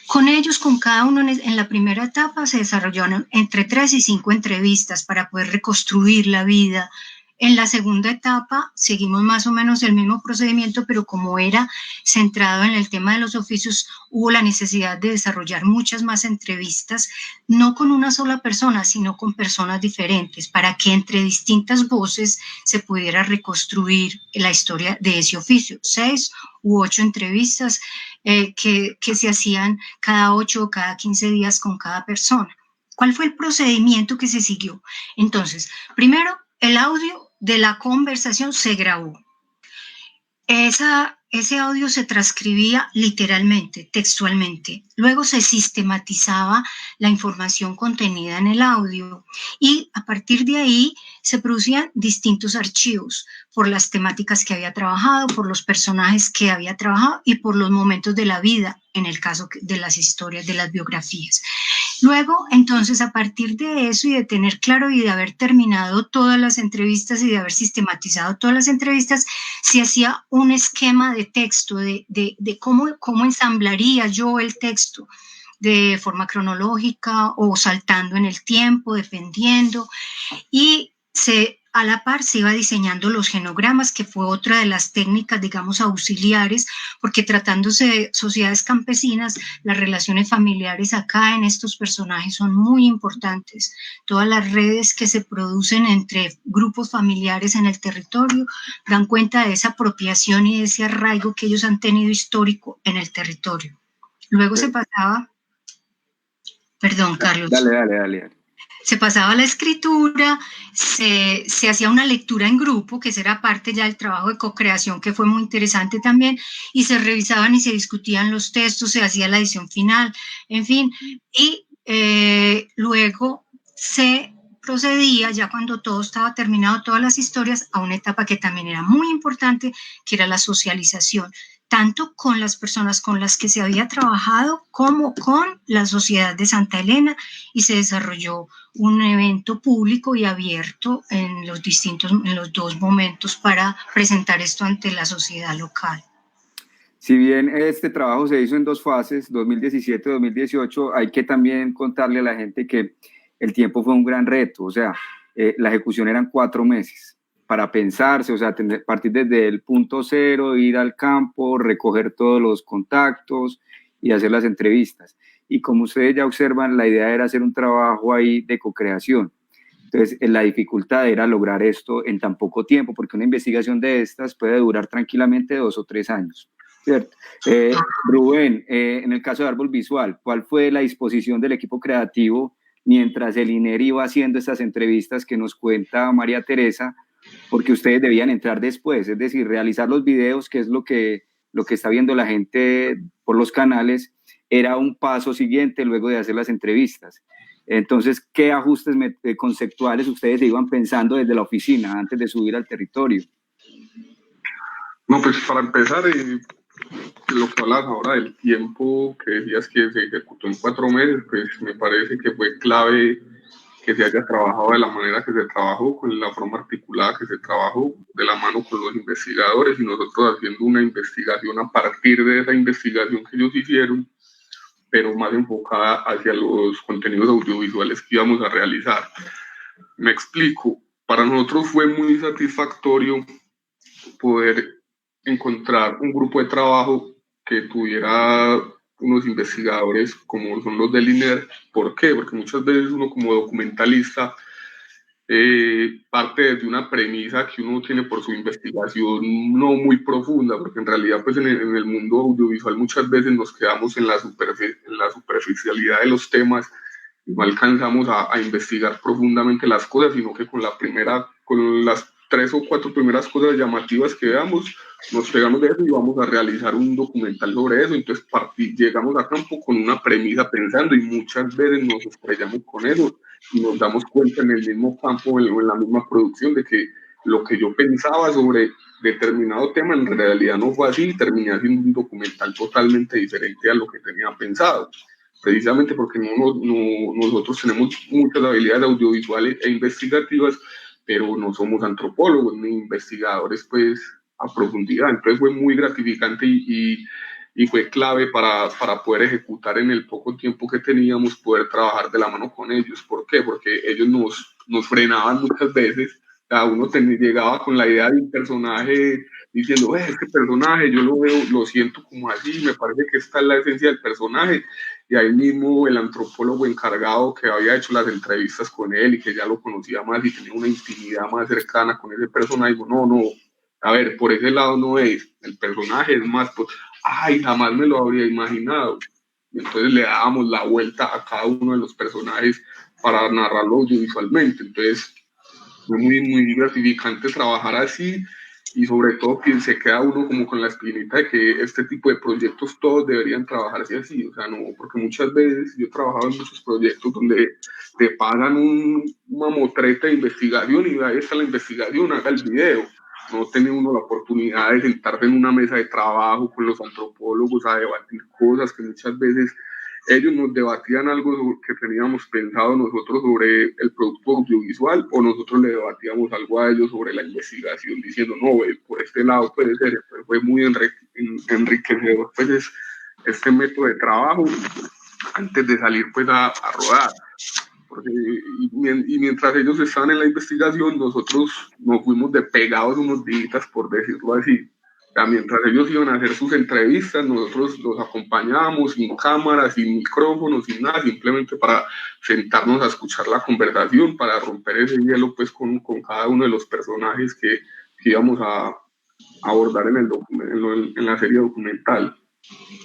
M: Con ellos, con cada uno en la primera etapa, se desarrollaron entre 3 y 5 entrevistas para poder reconstruir la vida. En la segunda etapa seguimos más o menos el mismo procedimiento, pero como era centrado en el tema de los oficios, hubo la necesidad de desarrollar muchas más entrevistas, no con una sola persona, sino con personas diferentes, para que entre distintas voces se pudiera reconstruir la historia de ese oficio. 6 u 8 entrevistas que se hacían cada 8 o cada 15 días con cada persona. ¿Cuál fue el procedimiento que se siguió? Entonces, primero, el audio de la conversación se grabó. Ese audio se transcribía literalmente, textualmente. Luego se sistematizaba la información contenida en el audio y a partir de ahí se producían distintos archivos por las temáticas que había trabajado, por los personajes que había trabajado y por los momentos de la vida, en el caso de las historias, de las biografías. Luego, entonces, a partir de eso y de tener claro y de haber terminado todas las entrevistas y de haber sistematizado todas las entrevistas, se hacía un esquema de texto, de cómo ensamblaría yo el texto de forma cronológica o saltando en el tiempo, defendiendo, y a la par se iba diseñando los genogramas, que fue otra de las técnicas, digamos, auxiliares, porque tratándose de sociedades campesinas, las relaciones familiares acá en estos personajes son muy importantes. Todas las redes que se producen entre grupos familiares en el territorio dan cuenta de esa apropiación y de ese arraigo que ellos han tenido histórico en el territorio. Luego se pasaba... Perdón, Carlos.
L: Dale.
M: se pasaba a la escritura, se hacía una lectura en grupo, que esa era parte ya del trabajo de co-creación, que fue muy interesante también, y se revisaban y se discutían los textos, se hacía la edición final, en fin, y luego se procedía, ya cuando todo estaba terminado, todas las historias, a una etapa que también era muy importante, que era la socialización, tanto con las personas con las que se había trabajado como con la sociedad de Santa Elena, y se desarrolló un evento público y abierto en los dos momentos para presentar esto ante la sociedad local.
L: Si bien este trabajo se hizo en 2 fases, 2017-2018, hay que también contarle a la gente que el tiempo fue un gran reto, o sea, la ejecución eran 4 meses para pensarse, o sea, partir desde el punto cero, ir al campo, recoger todos los contactos y hacer las entrevistas. Y como ustedes ya observan, la idea era hacer un trabajo ahí de co-creación. Entonces, la dificultad era lograr esto en tan poco tiempo, porque una investigación de estas puede durar tranquilamente 2 o 3 años. ¿Cierto? Rubén, en el caso de Árbol Visual, ¿cuál fue la disposición del equipo creativo mientras el INER iba haciendo estas entrevistas que nos cuenta María Teresa? Porque ustedes debían entrar después, es decir, realizar los videos, que es lo que está viendo la gente por los canales, era un paso siguiente luego de hacer las entrevistas. Entonces, ¿qué ajustes conceptuales ustedes iban pensando desde la oficina antes de subir al territorio?
N: No, pues para empezar, lo que hablas ahora del tiempo que decías que se ejecutó en 4 meses, pues me parece que fue clave que se haya trabajado de la manera que se trabajó, con la forma articulada que se trabajó, de la mano con los investigadores, y nosotros haciendo una investigación a partir de esa investigación que ellos hicieron, pero más enfocada hacia los contenidos audiovisuales que íbamos a realizar. Me explico, para nosotros fue muy satisfactorio poder encontrar un grupo de trabajo que tuviera unos investigadores como son los del INER. ¿Por qué? Porque muchas veces uno como documentalista parte desde una premisa que uno tiene por su investigación no muy profunda, porque en realidad pues en el mundo audiovisual muchas veces nos quedamos en la superficialidad de los temas y no alcanzamos a investigar profundamente las cosas, sino que con las 3 o 4 primeras cosas llamativas que veamos, nos pegamos de eso y vamos a realizar un documental sobre eso. Entonces llegamos a campo con una premisa pensando, y muchas veces nos estrellamos con eso y nos damos cuenta en el mismo campo o en la misma producción de que lo que yo pensaba sobre determinado tema en realidad no fue así, y terminé haciendo un documental totalmente diferente a lo que tenía pensado, precisamente porque nosotros tenemos muchas habilidades audiovisuales e investigativas, pero no somos antropólogos ni investigadores pues a profundidad. Entonces fue muy gratificante y fue clave para poder ejecutar en el poco tiempo que teníamos, poder trabajar de la mano con ellos. ¿Por qué? Porque ellos nos frenaban muchas veces. Cada uno llegaba con la idea de un personaje diciendo, este personaje yo lo veo, lo siento como así, me parece que esta es la esencia del personaje. Y ahí mismo el antropólogo encargado que había hecho las entrevistas con él y que ya lo conocía más y tenía una intimidad más cercana con ese personaje, dijo, no, a ver, por ese lado no es, el personaje es más, pues, jamás me lo habría imaginado. Y entonces le dábamos la vuelta a cada uno de los personajes para narrarlo audiovisualmente. Entonces fue muy, muy gratificante trabajar así, y sobre todo que se queda uno como con la espinita de que este tipo de proyectos todos deberían trabajarse así, o sea, no, porque muchas veces yo he trabajado en muchos proyectos donde te pagan una motreta de investigación y ahí está la investigación, haga el video. No tiene uno la oportunidad de sentarse en una mesa de trabajo con los antropólogos a debatir cosas que muchas veces ellos nos debatían algo que teníamos pensado nosotros sobre el producto audiovisual, o nosotros le debatíamos algo a ellos sobre la investigación, diciendo, no, por este lado puede ser. Pero fue muy enriquecedor pues este método de trabajo antes de salir pues a rodar. Porque, y mientras ellos estaban en la investigación, nosotros nos fuimos de pegados unos días, por decirlo así. O sea, mientras ellos iban a hacer sus entrevistas, nosotros los acompañábamos sin cámaras, sin micrófonos, sin nada, simplemente para sentarnos a escuchar la conversación, para romper ese hielo pues con cada uno de los personajes que íbamos a abordar en la serie documental.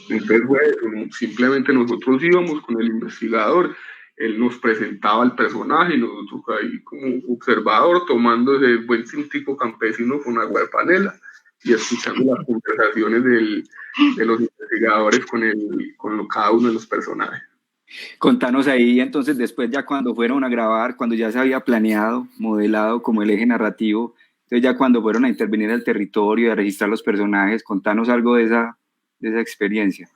N: Entonces, bueno, simplemente nosotros íbamos con el investigador, él nos presentaba el personaje y nosotros ahí como observador tomando ese buen tintico campesino con agua de panela y escuchando las conversaciones de los investigadores con cada uno de los personajes.
L: Contanos ahí entonces después ya cuando fueron a grabar, cuando ya se había planeado, modelado como el eje narrativo, entonces ya cuando fueron a intervenir al territorio y a registrar los personajes, contanos algo de esa experiencia.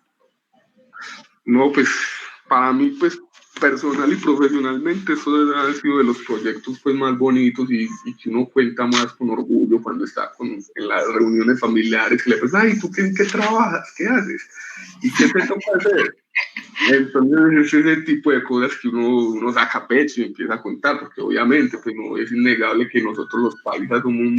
N: No, pues para mí pues personal y profesionalmente eso ha sido de los proyectos pues más bonitos y que uno cuenta más con orgullo cuando está en las reuniones familiares, que le preguntan, ay, ¿tú qué trabajas? ¿Qué haces? ¿Y qué te toca hacer? Entonces es ese tipo de cosas que uno saca pecho y empieza a contar, porque obviamente pues no es innegable que nosotros los paisas somos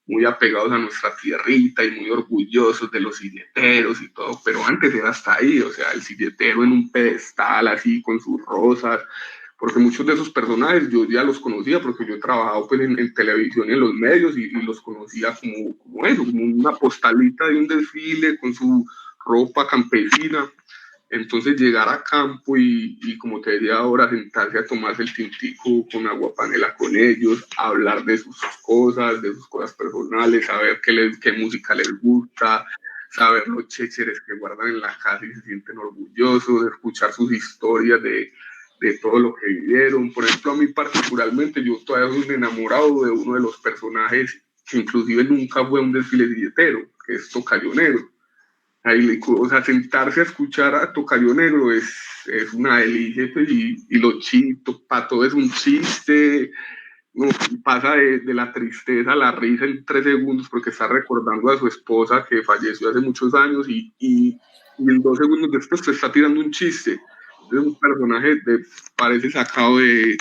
N: muy apegados a nuestra tierrita y muy orgullosos de los silleteros y todo, pero antes era hasta ahí, o sea, el silletero en un pedestal así con sus rosas, porque muchos de esos personajes yo ya los conocía porque yo he trabajado pues en televisión y en los medios y los conocía como eso, como una postalita de un desfile con su ropa campesina. Entonces llegar a campo y como te decía ahora, sentarse a tomarse el tintico con agua panela con ellos, hablar de sus cosas personales, saber qué música les gusta, saber los chécheres que guardan en la casa y se sienten orgullosos, de escuchar sus historias de todo lo que vivieron. Por ejemplo, a mí particularmente, yo todavía soy un enamorado de uno de los personajes que inclusive nunca fue un desfile silletero, que es Tocayo Negro. Ahí, o sea, sentarse a escuchar a Tocayo Negro es una delicia, pues, y los chistes, para todo es un chiste, no, pasa de la tristeza a la risa en 3 segundos porque está recordando a su esposa que falleció hace muchos años y en 2 segundos después se está tirando un chiste. Es un personaje parece sacado de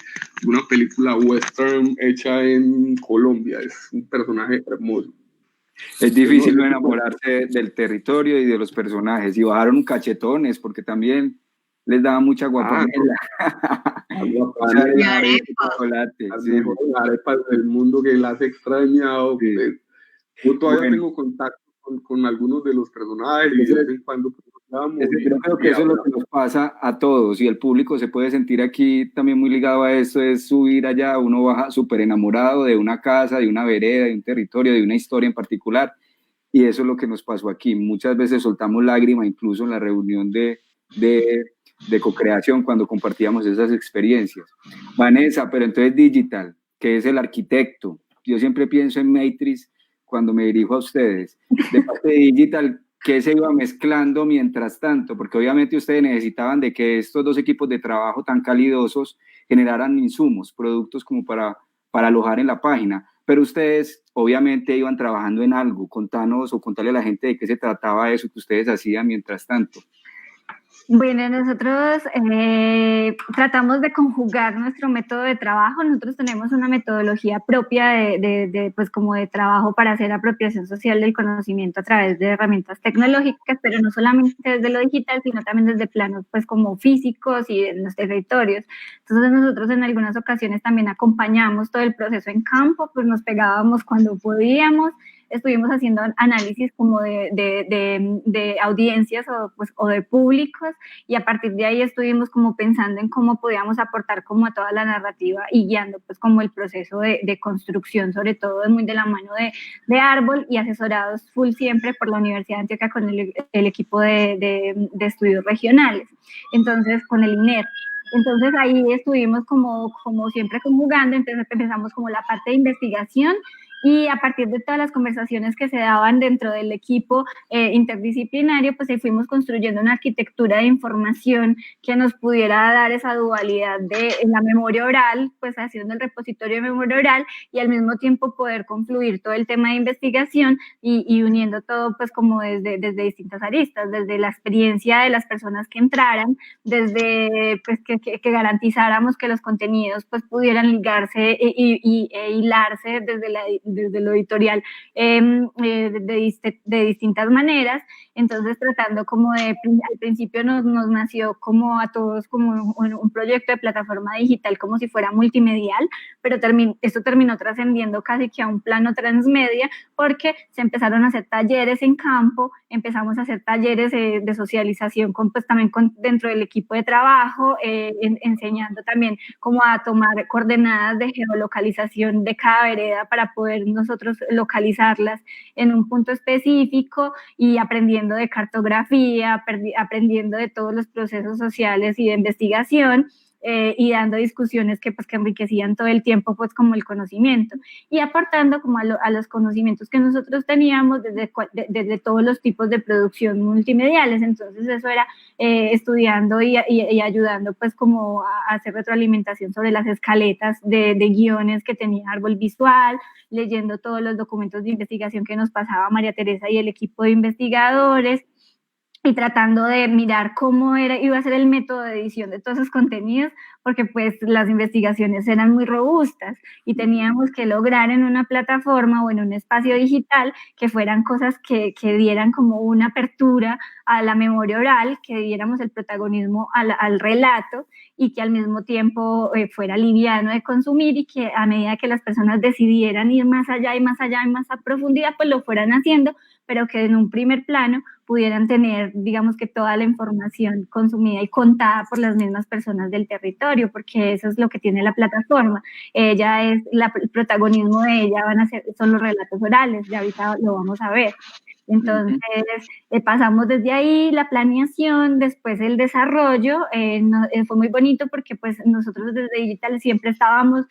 N: una película western hecha en Colombia, es un personaje hermoso.
L: Es difícil no enamorarse del territorio y de los personajes. Y bajaron cachetones porque también les daba mucha guapanela.
N: Las mejores arepas del mundo que las he extrañado. Sí. Yo todavía tengo contacto con algunos de los personajes y de vez en cuando
L: yo creo que eso es lo que nos pasa a todos y el público se puede sentir aquí también muy ligado a esto, es subir allá, uno baja súper enamorado de una casa, de una vereda, de un territorio, de una historia en particular y eso es lo que nos pasó aquí. Muchas veces soltamos lágrimas incluso en la reunión de co-creación cuando compartíamos esas experiencias. Vanessa, pero entonces Digital, que es el arquitecto, yo siempre pienso en Matrix cuando me dirijo a ustedes, de parte de Digital, ¿qué se iba mezclando mientras tanto? Porque obviamente ustedes necesitaban de que estos 2 equipos de trabajo tan calidosos generaran insumos, productos como para alojar en la página, pero ustedes obviamente iban trabajando en algo. Contanos o contarle a la gente de qué se trataba eso que ustedes hacían mientras tanto.
O: Bueno, nosotros tratamos de conjugar nuestro método de trabajo. Nosotros tenemos una metodología propia pues como de trabajo para hacer apropiación social del conocimiento a través de herramientas tecnológicas, pero no solamente desde lo digital, sino también desde planos pues como físicos y en los territorios. Entonces nosotros en algunas ocasiones también acompañamos todo el proceso en campo, pues nos pegábamos cuando podíamos. Estuvimos haciendo análisis como de audiencias o de públicos y a partir de ahí estuvimos como pensando en cómo podíamos aportar como a toda la narrativa y guiando pues como el proceso de construcción, sobre todo muy de la mano de Árbol y asesorados full siempre por la Universidad de Antioquia con el equipo de estudios regionales, entonces con el INER. Entonces ahí estuvimos como siempre conjugando, entonces empezamos como la parte de investigación y a partir de todas las conversaciones que se daban dentro del equipo interdisciplinario, pues ahí fuimos construyendo una arquitectura de información que nos pudiera dar esa dualidad de la memoria oral, pues haciendo el repositorio de memoria oral y al mismo tiempo poder confluir todo el tema de investigación y uniendo todo pues como desde distintas aristas, desde la experiencia de las personas que entraran, desde pues que garantizáramos que los contenidos pues pudieran ligarse e hilarse desde desde lo editorial de distintas maneras. Entonces tratando como al principio nos nació como a todos como un proyecto de plataforma digital como si fuera multimedial, pero esto terminó trascendiendo casi que a un plano transmedia, porque se empezaron a hacer talleres en campo, empezamos a hacer talleres de socialización también dentro del equipo de trabajo, enseñando también cómo a tomar coordenadas de geolocalización de cada vereda para poder nosotros localizarlas en un punto específico, y aprendiendo de cartografía, aprendiendo de todos los procesos sociales y de investigación, y dando discusiones que enriquecían todo el tiempo pues como el conocimiento, y aportando como a los conocimientos que nosotros teníamos desde todos los tipos de producción multimediales. Entonces eso era estudiando y ayudando pues como a hacer retroalimentación sobre las escaletas de guiones que tenía Árbol Visual, leyendo todos los documentos de investigación que nos pasaba María Teresa y el equipo de investigadores, y tratando de mirar cómo iba a ser el método de edición de todos esos contenidos, porque pues las investigaciones eran muy robustas y teníamos que lograr en una plataforma o en un espacio digital que fueran cosas que dieran como una apertura a la memoria oral, que diéramos el protagonismo al relato, y que al mismo tiempo fuera liviano de consumir, y que a medida que las personas decidieran ir más allá y más allá y más a profundidad, pues lo fueran haciendo, pero que en un primer plano pudieran tener, digamos que toda la información consumida y contada por las mismas personas del territorio, porque eso es lo que tiene la plataforma. El protagonismo de ella son los relatos orales, ya ahorita lo vamos a ver. Entonces, pasamos desde ahí la planeación, después el desarrollo. Fue muy bonito porque pues nosotros desde Digital siempre estábamos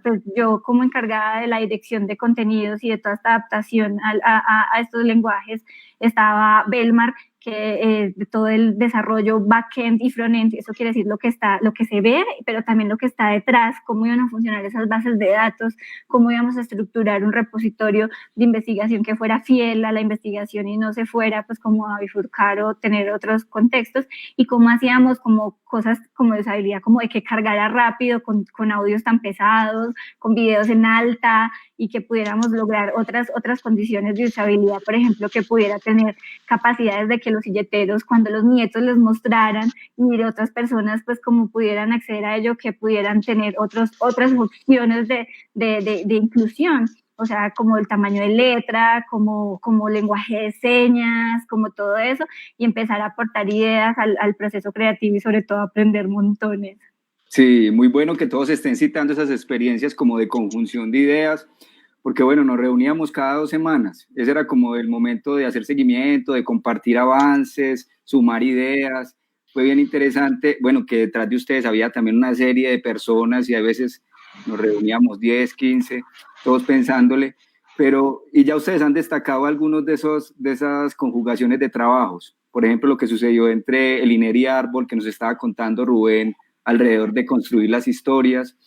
O: pues yo como encargada de la dirección de contenidos y de toda esta adaptación a estos lenguajes. Estaba Belmar, que de todo el desarrollo backend y frontend, eso quiere decir lo que se ve, pero también lo que está detrás, cómo iban a funcionar esas bases de datos, cómo íbamos a estructurar un repositorio de investigación que fuera fiel a la investigación y no se fuera pues como a bifurcar o tener otros contextos, y cómo hacíamos como cosas como de usabilidad, como de que cargara rápido con audios tan pesados, con videos en alta, y que pudiéramos lograr otras condiciones de usabilidad, por ejemplo, que pudiera tener capacidades de que los silleteros, cuando los nietos les mostraran y de otras personas, pues como pudieran acceder a ello, que pudieran tener otras opciones de inclusión, o sea, como el tamaño de letra, como lenguaje de señas, como todo eso, y empezar a aportar ideas al proceso creativo y sobre todo aprender montones.
L: Sí, muy bueno que todos estén citando esas experiencias como de conjunción de ideas, porque bueno, nos reuníamos cada 2 semanas, ese era como el momento de hacer seguimiento, de compartir avances, sumar ideas. Fue bien interesante, bueno, que detrás de ustedes había también una serie de personas y a veces nos reuníamos 10, 15, todos pensándole, y ya ustedes han destacado algunos de esas conjugaciones de trabajos, por ejemplo, lo que sucedió entre el INER y Árbol, que nos estaba contando Rubén, alrededor de construir las historias.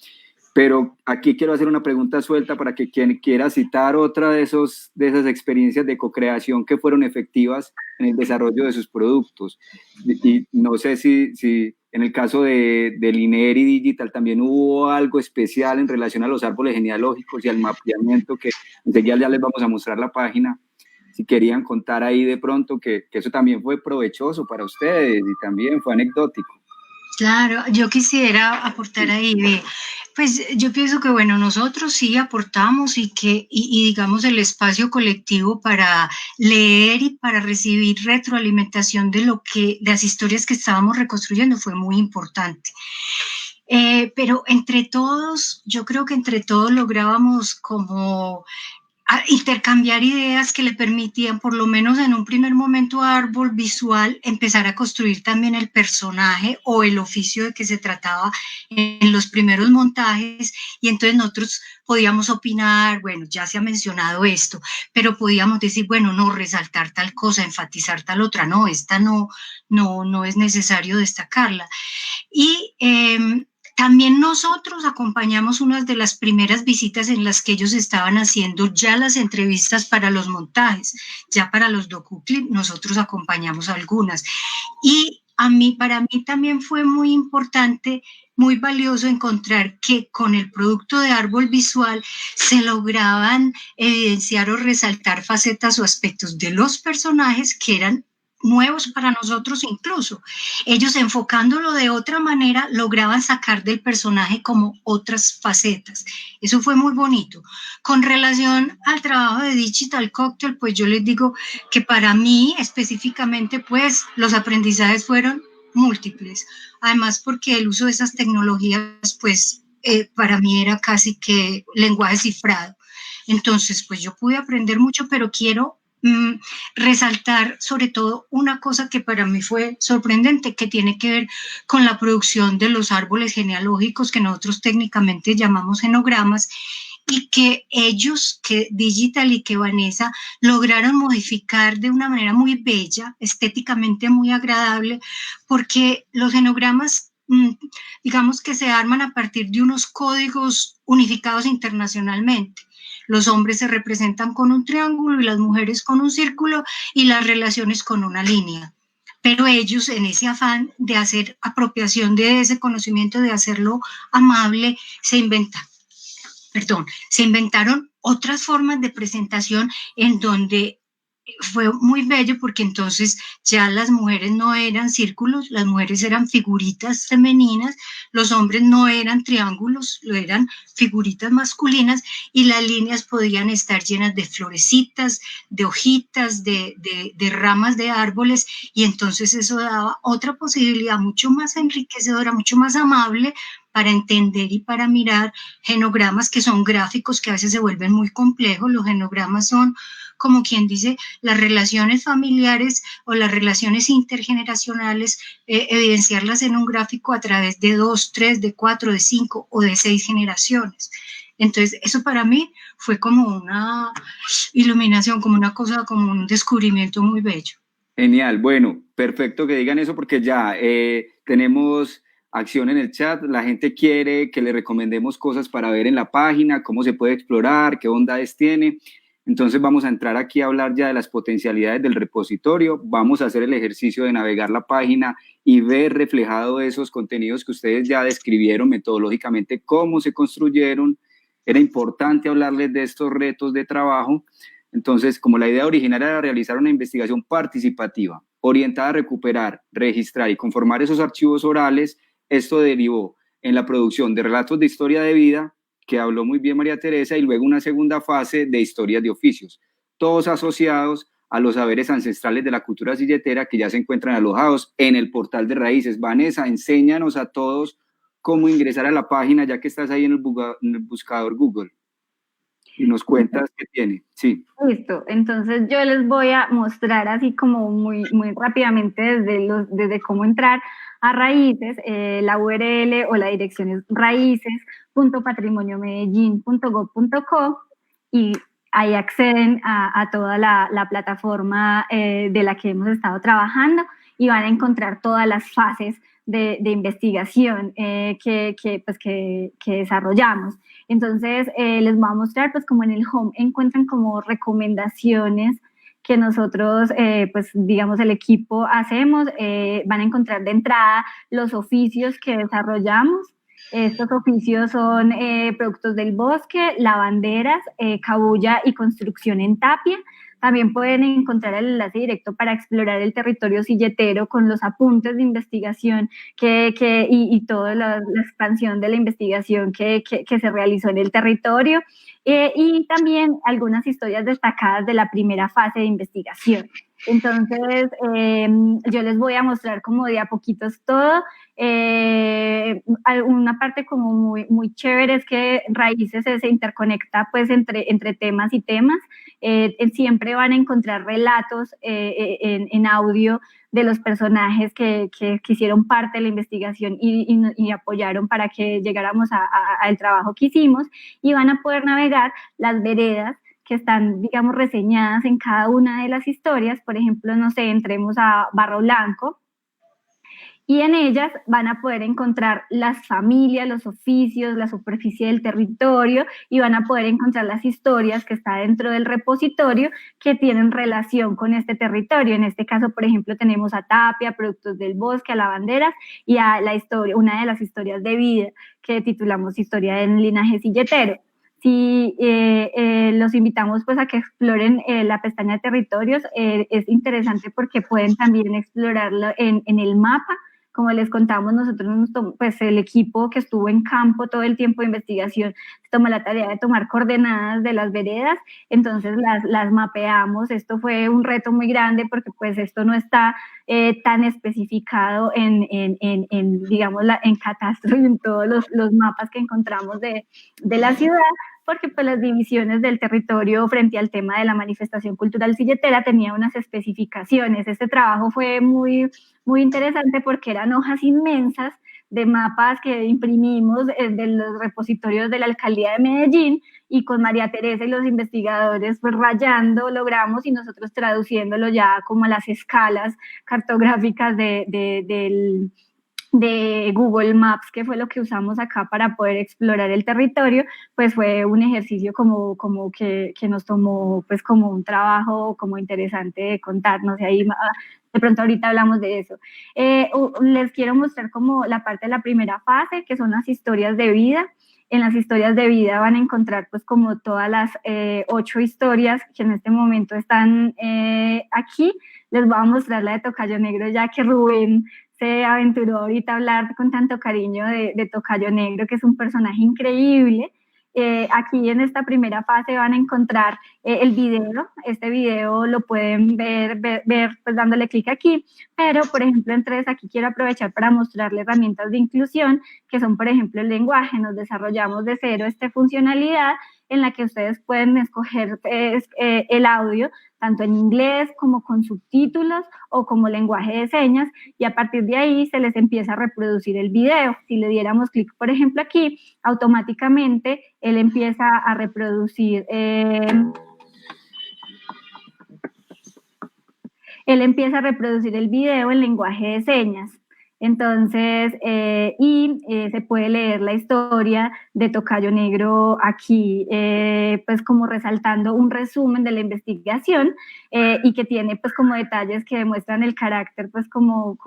L: Pero aquí quiero hacer una pregunta suelta para que quien quiera citar otra de esas experiencias de co-creación que fueron efectivas en el desarrollo de sus productos. Y no sé si en el caso de INER y Digital también hubo algo especial en relación a los árboles genealógicos y al mapeamiento, que enseguida ya les vamos a mostrar la página. Si querían contar ahí de pronto que eso también fue provechoso para ustedes y también fue anecdótico.
M: Claro, yo quisiera aportar ahí, pues yo pienso que bueno, nosotros sí aportamos y digamos el espacio colectivo para leer y para recibir retroalimentación de las historias que estábamos reconstruyendo fue muy importante. Pero entre todos, yo creo que entre todos lográbamos como a intercambiar ideas que le permitían, por lo menos en un primer momento a Árbol Visual, empezar a construir también el personaje o el oficio de que se trataba en los primeros montajes, y entonces nosotros podíamos opinar, bueno, ya se ha mencionado esto, pero podíamos decir, bueno, no, resaltar tal cosa, enfatizar tal otra, no, esta no es necesario destacarla. Y también nosotros acompañamos unas de las primeras visitas en las que ellos estaban haciendo ya las entrevistas para los montajes, ya para los docuclips nosotros acompañamos algunas. Y para mí también fue muy importante, muy valioso encontrar que con el producto de árbol visual se lograban evidenciar o resaltar facetas o aspectos de los personajes que eran nuevos para nosotros incluso. Ellos enfocándolo de otra manera lograban sacar del personaje como otras facetas. Eso fue muy bonito. Con relación al trabajo de Digital Cocktail, pues yo les digo que para mí específicamente pues los aprendizajes fueron múltiples. Además porque el uso de esas tecnologías pues para mí era casi que lenguaje cifrado. Entonces pues yo pude aprender mucho, pero quiero resaltar sobre todo una cosa que para mí fue sorprendente, que tiene que ver con la producción de los árboles genealógicos que nosotros técnicamente llamamos genogramas, y que ellos, que Digital y que Vanessa, lograron modificar de una manera muy bella, estéticamente muy agradable, porque los genogramas, digamos que se arman a partir de unos códigos unificados internacionalmente. Los hombres se representan con un triángulo y las mujeres con un círculo y las relaciones con una línea. Pero ellos, en ese afán de hacer apropiación de ese conocimiento, de hacerlo amable, se inventaron otras formas de presentación en donde fue muy bello, porque entonces ya las mujeres no eran círculos, las mujeres eran figuritas femeninas, los hombres no eran triángulos, eran figuritas masculinas, y las líneas podían estar llenas de florecitas, de hojitas, de ramas de árboles, y entonces eso daba otra posibilidad mucho más enriquecedora, mucho más amable para entender y para mirar genogramas, que son gráficos que a veces se vuelven muy complejos. Los genogramas son, como quien dice, las relaciones familiares o las relaciones intergeneracionales, evidenciarlas en un gráfico a través de 2, 3, de 4, de 5 o de 6 generaciones. Entonces, eso para mí fue como una iluminación, como una cosa, como un descubrimiento muy bello.
L: Genial, bueno, perfecto que digan eso, porque ya tenemos acción en el chat, la gente quiere que le recomendemos cosas para ver en la página, cómo se puede explorar, qué bondades tiene. Entonces vamos a entrar aquí a hablar ya de las potencialidades del repositorio, vamos a hacer el ejercicio de navegar la página y ver reflejado esos contenidos que ustedes ya describieron metodológicamente, cómo se construyeron. Era importante hablarles de estos retos de trabajo. Entonces, como la idea original era realizar una investigación participativa, orientada a recuperar, registrar y conformar esos archivos orales, esto derivó en la producción de relatos de historia de vida, que habló muy bien María Teresa, y luego una segunda fase de historias de oficios, todos asociados a los saberes ancestrales de la cultura silletera que ya se encuentran alojados en el portal de Raíces. Vanessa, enséñanos a todos cómo ingresar a la página, ya que estás ahí en el buscador Google. Y nos cuentas qué tiene. Sí.
O: Listo, entonces yo les voy a mostrar así como muy rápidamente desde cómo entrar a Raíces. La URL o la dirección es raíces.patrimoniomedellin.gov.co, y ahí acceden a toda la plataforma de la que hemos estado trabajando, y van a encontrar todas las fases de investigación que desarrollamos. Entonces, les voy a mostrar, pues como en el home encuentran como recomendaciones que nosotros, pues digamos el equipo hacemos. Van a encontrar de entrada los oficios que desarrollamos. Estos oficios son productos del bosque, lavanderas, cabuya y construcción en tapia. También pueden encontrar el enlace directo para explorar el territorio silletero con los apuntes de investigación y toda la expansión de la investigación que se realizó en el territorio, y también algunas historias destacadas de la primera fase de investigación. Entonces, yo les voy a mostrar como de a poquitos todo. Una parte como muy chévere es que Raíces se interconecta pues entre temas y temas. Siempre van a encontrar relatos en audio de los personajes que hicieron parte de la investigación y apoyaron para que llegáramos al trabajo que hicimos, y van a poder navegar las veredas que están, digamos, reseñadas en cada una de las historias. Por ejemplo, no sé, entremos a Barro Blanco y en ellas van a poder encontrar las familias, los oficios, la superficie del territorio, y van a poder encontrar las historias que está dentro del repositorio que tienen relación con este territorio. En este caso, por ejemplo, tenemos a Tapia, Productos del Bosque, a Lavanderas y a la historia, una de las historias de vida que titulamos Historia en Linaje Silletero. Sí, los invitamos pues a que exploren la pestaña de territorios. Es interesante porque pueden también explorarlo en el mapa. Como les contamos, nosotros pues el equipo que estuvo en campo todo el tiempo de investigación se tomó la tarea de tomar coordenadas de las veredas, entonces las mapeamos. Esto fue un reto muy grande porque pues esto no está tan especificado digamos, en catastro y en todos los mapas que encontramos de la ciudad, porque pues las divisiones del territorio frente al tema de la manifestación cultural silletera tenía unas especificaciones. Este trabajo fue muy interesante porque eran hojas inmensas de mapas que imprimimos de los repositorios de la Alcaldía de Medellín, y con María Teresa y los investigadores pues rayando logramos, y nosotros traduciéndolo ya como a las escalas cartográficas de Google Maps, que fue lo que usamos acá para poder explorar el territorio. Pues fue un ejercicio como que nos tomó pues como un trabajo como interesante de contarnos, y ahí de pronto ahorita hablamos de eso. Les quiero mostrar como la parte de la primera fase, que son las historias de vida. En las historias de vida van a encontrar pues como todas las 8 historias que en este momento están aquí. Les voy a mostrar la de Tocayo Negro, ya que Rubén se aventuró ahorita a hablar con tanto cariño de Tocayo Negro, que es un personaje increíble. Aquí en esta primera fase van a encontrar el video. Este video lo pueden ver pues dándole clic aquí, pero por ejemplo entonces aquí quiero aprovechar para mostrarles herramientas de inclusión, que son por ejemplo el lenguaje. Nos desarrollamos de cero esta funcionalidad en la que ustedes pueden escoger el audio tanto en inglés como con subtítulos o como lenguaje de señas, y a partir de ahí se les empieza a reproducir el video. Si le diéramos clic, por ejemplo, aquí, automáticamente él empieza a reproducir el video en lenguaje de señas. Entonces, se puede leer la historia de Tocayo Negro aquí, pues como resaltando un resumen de la investigación, y que tiene pues como detalles que demuestran el carácter, pues como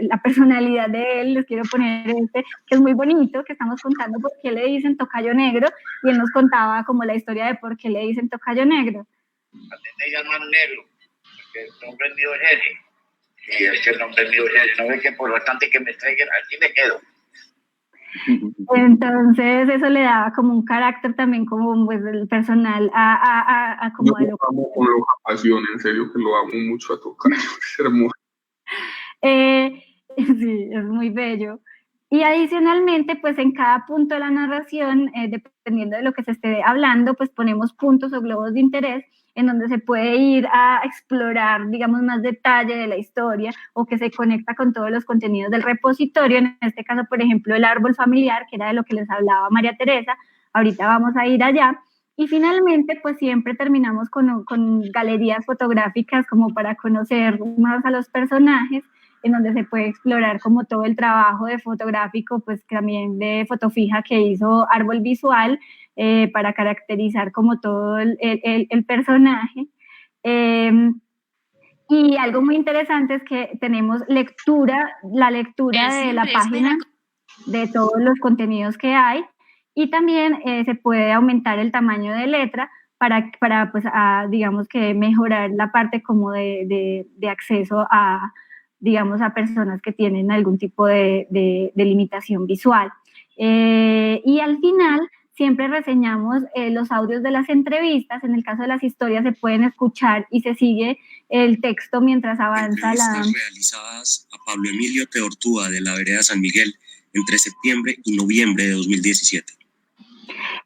O: la personalidad de él. Les quiero poner que es muy bonito, que estamos contando por qué le dicen Tocayo Negro, y él nos contaba como la historia de por qué le dicen Tocayo Negro.
P: A mí me llaman Negro, porque el nombre mío es Jerry. Y es que el nombre mío es, no ve que por bastante que me traigan, aquí me quedo.
O: Entonces eso le daba como un carácter también como pues el personal como
N: lo amo con loca pasión, en serio que lo amo mucho a Tocayo, es hermoso.
O: Sí, es muy bello. Y adicionalmente, pues en cada punto de la narración, dependiendo de lo que se esté hablando, pues ponemos puntos o globos de interés en donde se puede ir a explorar, digamos, más detalle de la historia, o que se conecta con todos los contenidos del repositorio. En este caso, por ejemplo, el árbol familiar, que era de lo que les hablaba María Teresa. Ahorita vamos a ir allá. Y finalmente, pues siempre terminamos con galerías fotográficas como para conocer más a los personajes, en donde se puede explorar como todo el trabajo de fotográfico, pues también de fotofija que hizo Árbol Visual, para caracterizar como todo el personaje. Y algo muy interesante es que tenemos la lectura de la página de todos los contenidos que hay, y también se puede aumentar el tamaño de letra para pues digamos que mejorar la parte como de acceso a, digamos, a personas que tienen algún tipo de limitación visual. Y al final siempre reseñamos los audios de las entrevistas. En el caso de las historias se pueden escuchar y se sigue el texto mientras avanza
Q: Entrevistas realizadas a Pablo Emilio Teortúa de la Vereda San Miguel entre septiembre y noviembre de 2017.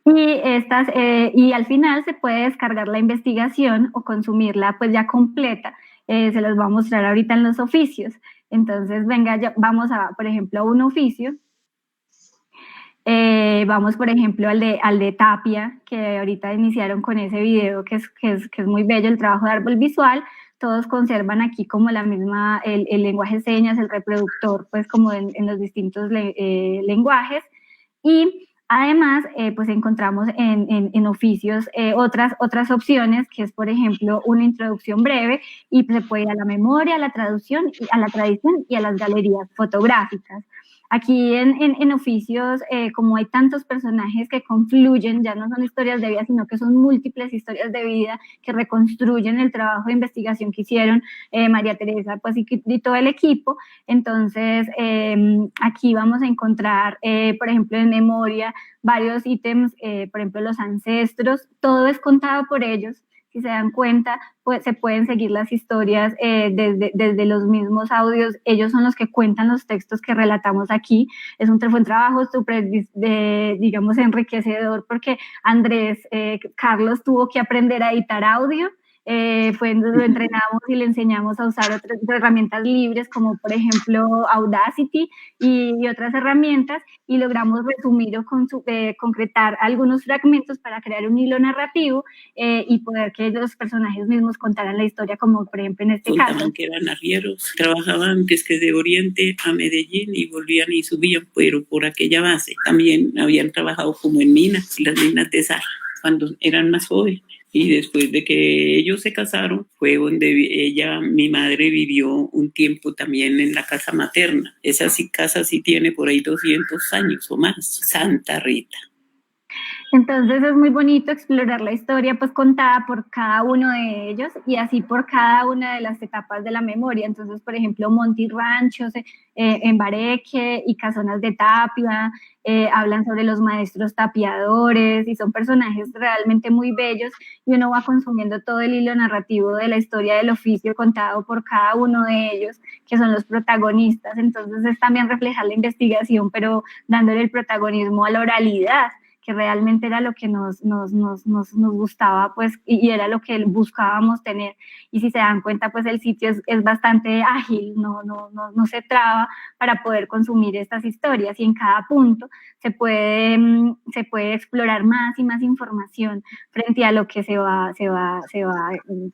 O: Y al final se puede descargar la investigación o consumirla pues ya completa. Se los voy a mostrar ahorita en los oficios. Entonces, venga, vamos a, por ejemplo, a un oficio. Vamos, por ejemplo, al de Tapia, que ahorita iniciaron con ese video que es muy bello, el trabajo de Árbol Visual. todos conservan aquí como la misma, el lenguaje de señas, el reproductor, pues como en los distintos lenguajes. Y además, pues encontramos en oficios otras opciones, que es, por ejemplo, una introducción breve, y se puede ir a la memoria, a la traducción, a la tradición y a las galerías fotográficas. Aquí en oficios, como hay tantos personajes que confluyen, ya no son historias de vida, sino que son múltiples historias de vida que reconstruyen el trabajo de investigación que hicieron María Teresa, pues, y todo el equipo. Entonces, aquí vamos a encontrar, por ejemplo, en memoria, varios ítems, por ejemplo, los ancestros, todo es contado por ellos. Si se dan cuenta, pues se pueden seguir las historias desde los mismos audios. Ellos son los que cuentan los textos que relatamos aquí. Fue un trabajo súper, digamos, enriquecedor, porque Carlos tuvo que aprender a editar audio. Lo entrenamos y le enseñamos a usar otras herramientas libres, como por ejemplo Audacity y otras herramientas, y logramos resumir o concretar algunos fragmentos para crear un hilo narrativo y poder que los personajes mismos contaran la historia, como por ejemplo en este caso.
R: Que eran arrieros, trabajaban desde de Oriente a Medellín y volvían y subían, pero por aquella base. También habían trabajado como en minas, las minas de sal, cuando eran más jóvenes. Y después de que ellos se casaron, fue donde mi madre vivió un tiempo también en la casa materna. Esa casa sí tiene por ahí 200 años o más, Santa Rita.
O: Entonces es muy bonito explorar la historia pues contada por cada uno de ellos y así por cada una de las etapas de la memoria. Entonces, por ejemplo, Monte Ranchos en Bareque y Casonas de Tapia hablan sobre los maestros tapiadores y son personajes realmente muy bellos, y uno va consumiendo todo el hilo narrativo de la historia del oficio contado por cada uno de ellos, que son los protagonistas. Entonces es también reflejar la investigación, pero dándole el protagonismo a la oralidad, que realmente era lo que nos gustaba, pues, y era lo que buscábamos tener. Y si se dan cuenta, pues el sitio es bastante ágil, no se traba para poder consumir estas historias, y en cada punto se puede explorar más y más información frente a lo que se va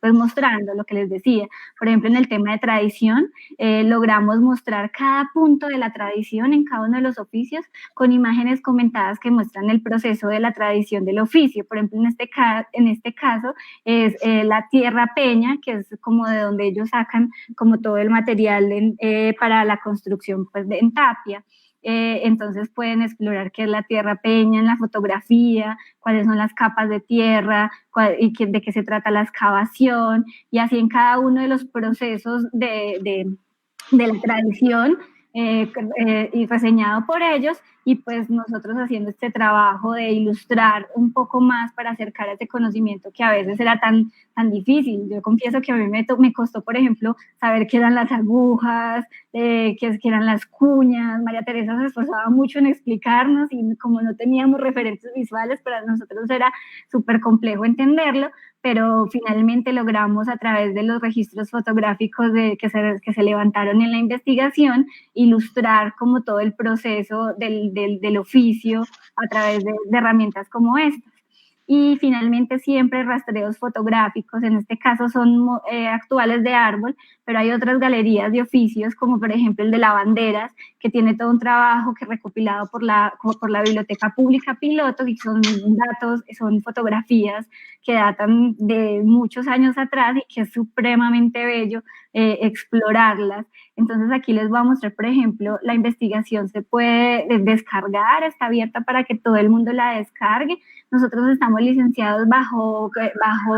O: pues mostrando, lo que les decía. Por ejemplo, en el tema de tradición, logramos mostrar cada punto de la tradición en cada uno de los oficios con imágenes comentadas que muestran el proceso de la tradición del oficio. Por ejemplo, en este caso es la tierra peña, que es como de donde ellos sacan como todo el material para la construcción pues en tapia. Entonces pueden explorar qué es la tierra peña en la fotografía, cuáles son las capas de tierra y de qué se trata la excavación, y así en cada uno de los procesos de la tradición y reseñado por ellos, y pues nosotros haciendo este trabajo de ilustrar un poco más para acercar ese conocimiento que a veces era tan difícil. Yo confieso que a mí me costó, por ejemplo, saber qué eran las agujas, qué eran las cuñas. María Teresa se esforzaba mucho en explicarnos, y como no teníamos referentes visuales, para nosotros era súper complejo entenderlo, pero finalmente logramos, a través de los registros fotográficos que se levantaron en la investigación, ilustrar como todo el proceso del oficio a través de herramientas como estas. Y finalmente siempre rastreos fotográficos, en este caso son actuales de árbol, pero hay otras galerías de oficios, como por ejemplo el de lavanderas, que tiene todo un trabajo que recopilado por la Biblioteca Pública Piloto, y son fotografías que datan de muchos años atrás y que es supremamente bello explorarlas. Entonces aquí les voy a mostrar, por ejemplo, la investigación se puede descargar, está abierta para que todo el mundo la descargue. Nosotros estamos licenciados bajo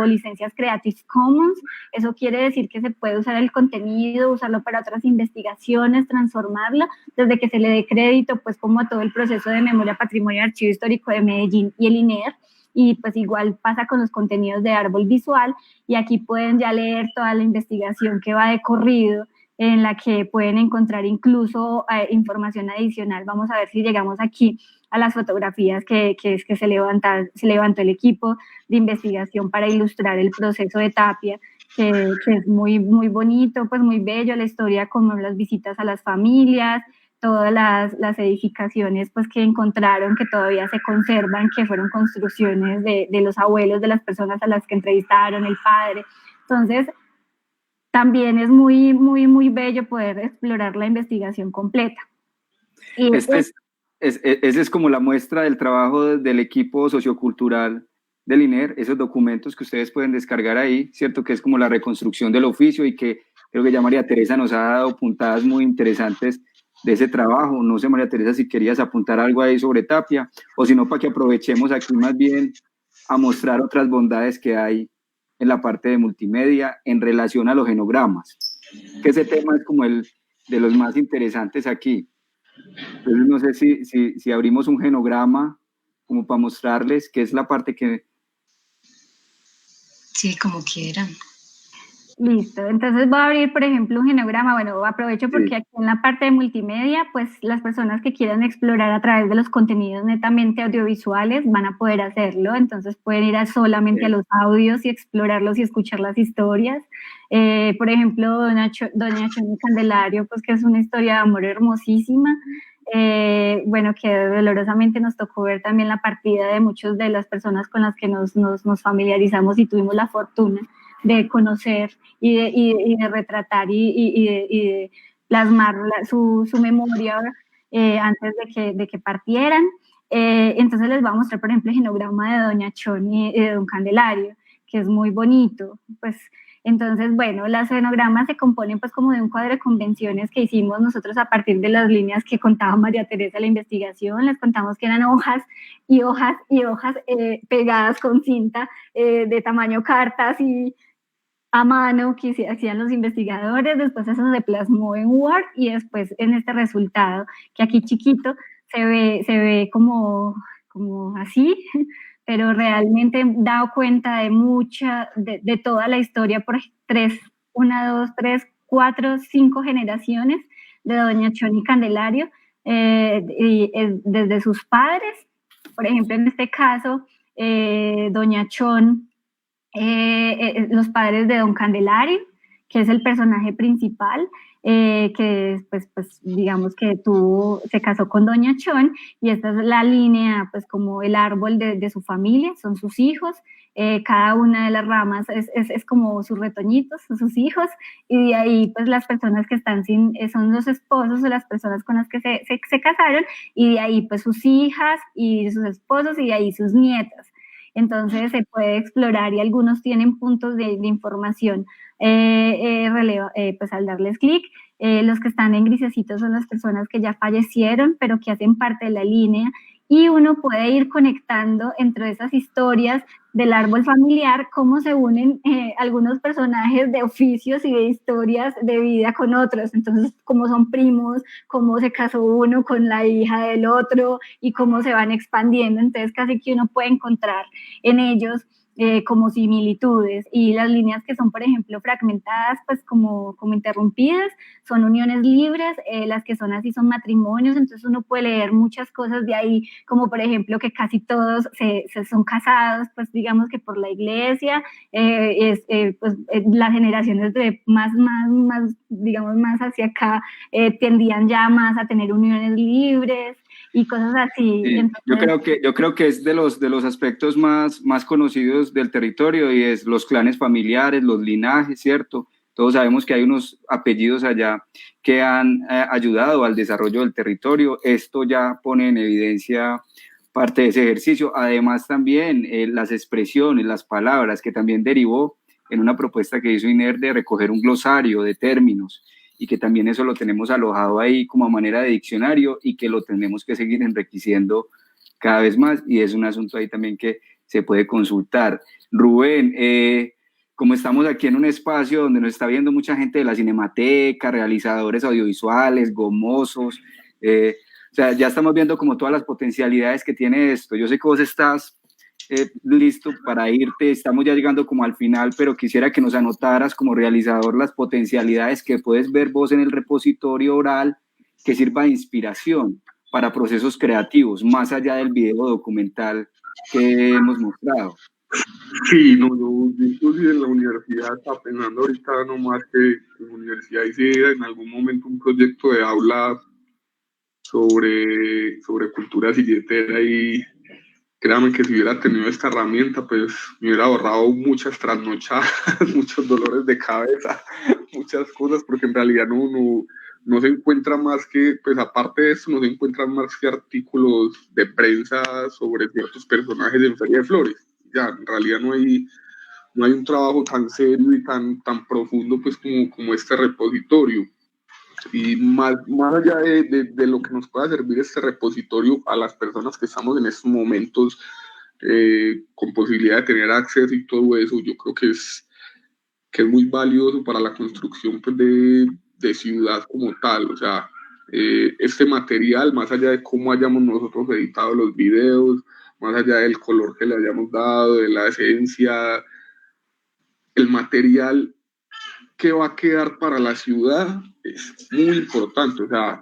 O: licencias Creative Commons. Eso quiere decir que se puede usar el contenido, usarlo para otras investigaciones, transformarlo, desde que se le dé crédito, pues como a todo el proceso de memoria, patrimonio y archivo histórico de Medellín y el INER. Y pues igual pasa con los contenidos de árbol visual, y aquí pueden ya leer toda la investigación que va de corrido, en la que pueden encontrar incluso información adicional. Vamos a ver si llegamos aquí a las fotografías que se levantó el equipo de investigación para ilustrar el proceso de tapia, que es muy, muy bonito, pues muy bello, la historia, como las visitas a las familias, todas las edificaciones pues que encontraron, que todavía se conservan, que fueron construcciones de los abuelos de las personas a las que entrevistaron, el padre. Entonces, también es muy, muy, muy bello poder explorar la investigación completa. Y
L: Esa es como la muestra del trabajo del equipo sociocultural del INER, esos documentos que ustedes pueden descargar ahí, ¿cierto? Que es como la reconstrucción del oficio y que creo que ya María Teresa nos ha dado puntadas muy interesantes de ese trabajo. No sé, María Teresa, si querías apuntar algo ahí sobre Tapia, o si no, para que aprovechemos aquí más bien a mostrar otras bondades que hay en la parte de multimedia en relación a los genogramas, que ese tema es como el de los más interesantes aquí. Entonces no sé si abrimos un genograma como para mostrarles qué es la parte que...
M: Sí, como quieran.
O: Listo, entonces voy a abrir, por ejemplo, un genograma. Bueno, aprovecho porque aquí en la parte de multimedia, pues las personas que quieran explorar a través de los contenidos netamente audiovisuales van a poder hacerlo, entonces pueden ir solamente a los audios y explorarlos y escuchar las historias. Por ejemplo, Doña Choni Candelario, pues que es una historia de amor hermosísima. Bueno, que dolorosamente nos tocó ver también la partida de muchas de las personas con las que nos familiarizamos y tuvimos la fortuna de conocer y de retratar y de plasmar su memoria antes de que partieran. Entonces les voy a mostrar, por ejemplo, el genograma de Doña Choni y de Don Candelario, que es muy bonito. Pues, entonces, bueno, las genogramas se componen pues como de un cuadro de convenciones que hicimos nosotros a partir de las líneas que contaba María Teresa la investigación. Les contamos que eran hojas y hojas y hojas pegadas con cinta de tamaño cartas y a mano que hacían los investigadores. Después eso se plasmó en Word y después en este resultado, que aquí chiquito se ve como así, pero realmente he dado cuenta de toda la historia por 5 generaciones de Doña Choni Candelario, desde sus padres. Por ejemplo, en este caso, Doña Chon, los padres de Don Candelario, que es el personaje principal, que pues digamos que se casó con Doña Chon, y esta es la línea, pues como el árbol de su familia, son sus hijos. Cada una de las ramas es como sus retoñitos, son sus hijos, y de ahí pues las personas que están son los esposos o las personas con las que se casaron, y de ahí pues sus hijas y sus esposos, y de ahí sus nietas. Entonces se puede explorar y algunos tienen puntos de información pues al darles clic. Los que están en grisecitos son las personas que ya fallecieron, pero que hacen parte de la línea, y uno puede ir conectando entre esas historias del árbol familiar, cómo se unen algunos personajes de oficios y de historias de vida con otros. Entonces, cómo son primos, cómo se casó uno con la hija del otro y cómo se van expandiendo. Entonces, casi que uno puede encontrar en ellos como similitudes, y las líneas que son, por ejemplo, fragmentadas, pues como interrumpidas, son uniones libres. Las que son así son matrimonios. Entonces uno puede leer muchas cosas de ahí, como por ejemplo que casi todos se son casados, pues digamos que por la iglesia. Pues las generaciones de más digamos más hacia acá tendían ya más a tener uniones libres y cosas así.
L: Sí,
O: entonces,
L: yo creo que es de los aspectos más conocidos del territorio, y es los clanes familiares, los linajes, ¿cierto? Todos sabemos que hay unos apellidos allá que han ayudado al desarrollo del territorio. Esto ya pone en evidencia parte de ese ejercicio. Además también las expresiones, las palabras, que también derivó en una propuesta que hizo INER de recoger un glosario de términos, y que también eso lo tenemos alojado ahí como a manera de diccionario, y que lo tenemos que seguir enriqueciendo cada vez más, y es un asunto ahí también que se puede consultar. Rubén, como estamos aquí en un espacio donde nos está viendo mucha gente de la Cinemateca, realizadores audiovisuales, gomosos, o sea, ya estamos viendo como todas las potencialidades que tiene esto. Yo sé que vos estás listo para irte, estamos ya llegando como al final, pero quisiera que nos anotaras como realizador las potencialidades que puedes ver vos en el repositorio oral, que sirva de inspiración para procesos creativos, más allá del video documental que hemos mostrado.
N: Sí, no, yo inclusive en la universidad estaba pensando ahorita nomás que en la universidad hice en algún momento un proyecto de aula sobre cultura silletera, y créame que si hubiera tenido esta herramienta, pues me hubiera ahorrado muchas trasnochadas, muchos dolores de cabeza, muchas cosas, porque en realidad no se encuentra más que, pues aparte de eso, no se encuentran más que artículos de prensa sobre ciertos personajes en Feria de Flores. Ya, en realidad no hay un trabajo tan serio y tan profundo pues como este repositorio. Y más allá de lo que nos pueda servir este repositorio a las personas que estamos en estos momentos con posibilidad de tener acceso y todo eso, yo creo que es muy valioso para la construcción pues, de ciudad como tal. O sea, este material, más allá de cómo hayamos nosotros editado los videos, más allá del color que le hayamos dado, de la esencia, el material que va a quedar para la ciudad es muy importante. O sea,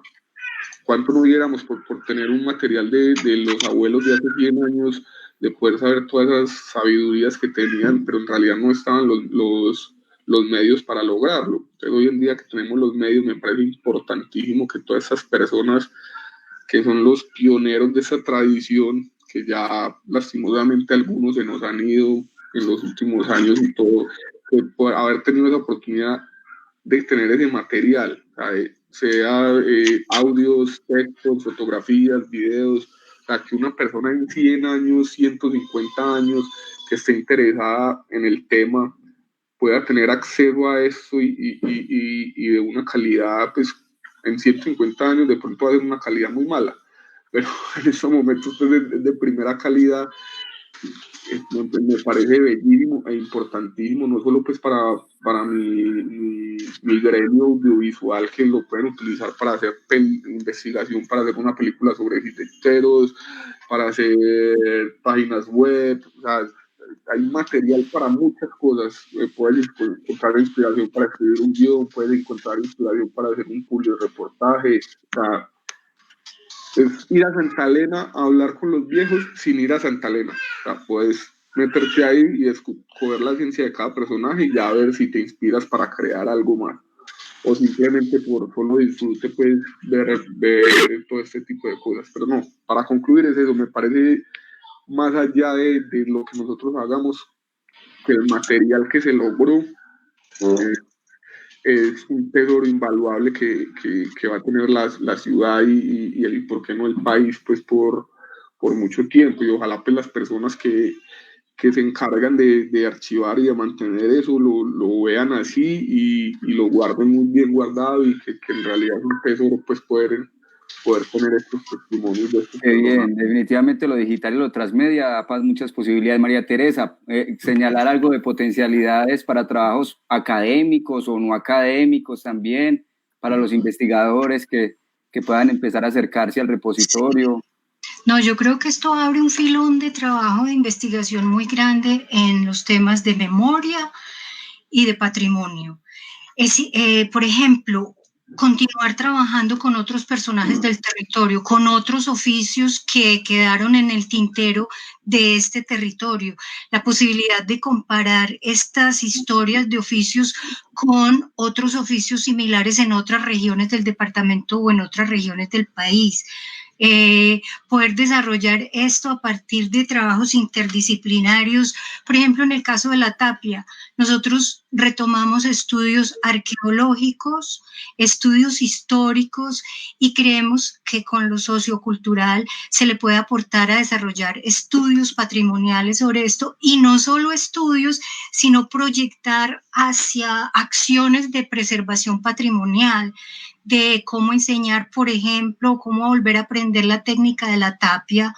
N: cuánto no diéramos por tener un material de los abuelos de hace 100 años, de poder saber todas esas sabidurías que tenían, pero en realidad no estaban los medios para lograrlo. Entonces, hoy en día que tenemos los medios, me parece importantísimo que todas esas personas que son los pioneros de esa tradición, que ya lastimosamente algunos se nos han ido en los últimos años y todo, por haber tenido esa oportunidad de tener ese material, sea audios, textos, fotografías, videos, o sea, que una persona en 100 años, 150 años, que esté interesada en el tema, pueda tener acceso a esto y de una calidad, pues en 150 años de pronto va a ser una calidad muy mala, pero en estos momentos pues, de primera calidad. Me parece bellísimo e importantísimo, no solo pues para mi gremio audiovisual, que lo pueden utilizar para hacer investigación, para hacer una película sobre arquitectos, para hacer páginas web. O sea, hay material para muchas cosas. Puedes encontrar inspiración para escribir un guión, puedes encontrar inspiración para hacer un publireportaje. O sea, es ir a Santa Elena a hablar con los viejos sin ir a Santa Elena. O sea, puedes meterte ahí y descubrir la ciencia de cada personaje y ya ver si te inspiras para crear algo más. O simplemente por solo disfrute, puedes ver todo este tipo de cosas. Pero no, para concluir es eso, me parece más allá de lo que nosotros hagamos, que el material que se logró es un tesoro invaluable que va a tener la ciudad y el, por qué no el país, pues por mucho tiempo. Y ojalá pues las personas que se encargan de archivar y de mantener eso lo vean así y lo guarden muy bien guardado y que en realidad es un tesoro pues poder tener estos testimonios de estos
L: bien, definitivamente lo digital y lo transmedia da muchas posibilidades. María Teresa, señalar algo de potencialidades para trabajos académicos o no académicos también, para los investigadores que puedan empezar a acercarse al repositorio.
M: No, yo creo que esto abre un filón de trabajo de investigación muy grande en los temas de memoria y de patrimonio. Por ejemplo, continuar trabajando con otros personajes del territorio, con otros oficios que quedaron en el tintero de este territorio, la posibilidad de comparar estas historias de oficios con otros oficios similares en otras regiones del departamento o en otras regiones del país. Poder desarrollar esto a partir de trabajos interdisciplinarios. Por ejemplo, en el caso de la tapia, nosotros retomamos estudios arqueológicos, estudios históricos y creemos que con lo sociocultural se le puede aportar a desarrollar estudios patrimoniales sobre esto y no solo estudios, sino proyectar hacia acciones de preservación patrimonial, de cómo enseñar, por ejemplo, cómo volver a aprender la técnica de la tapia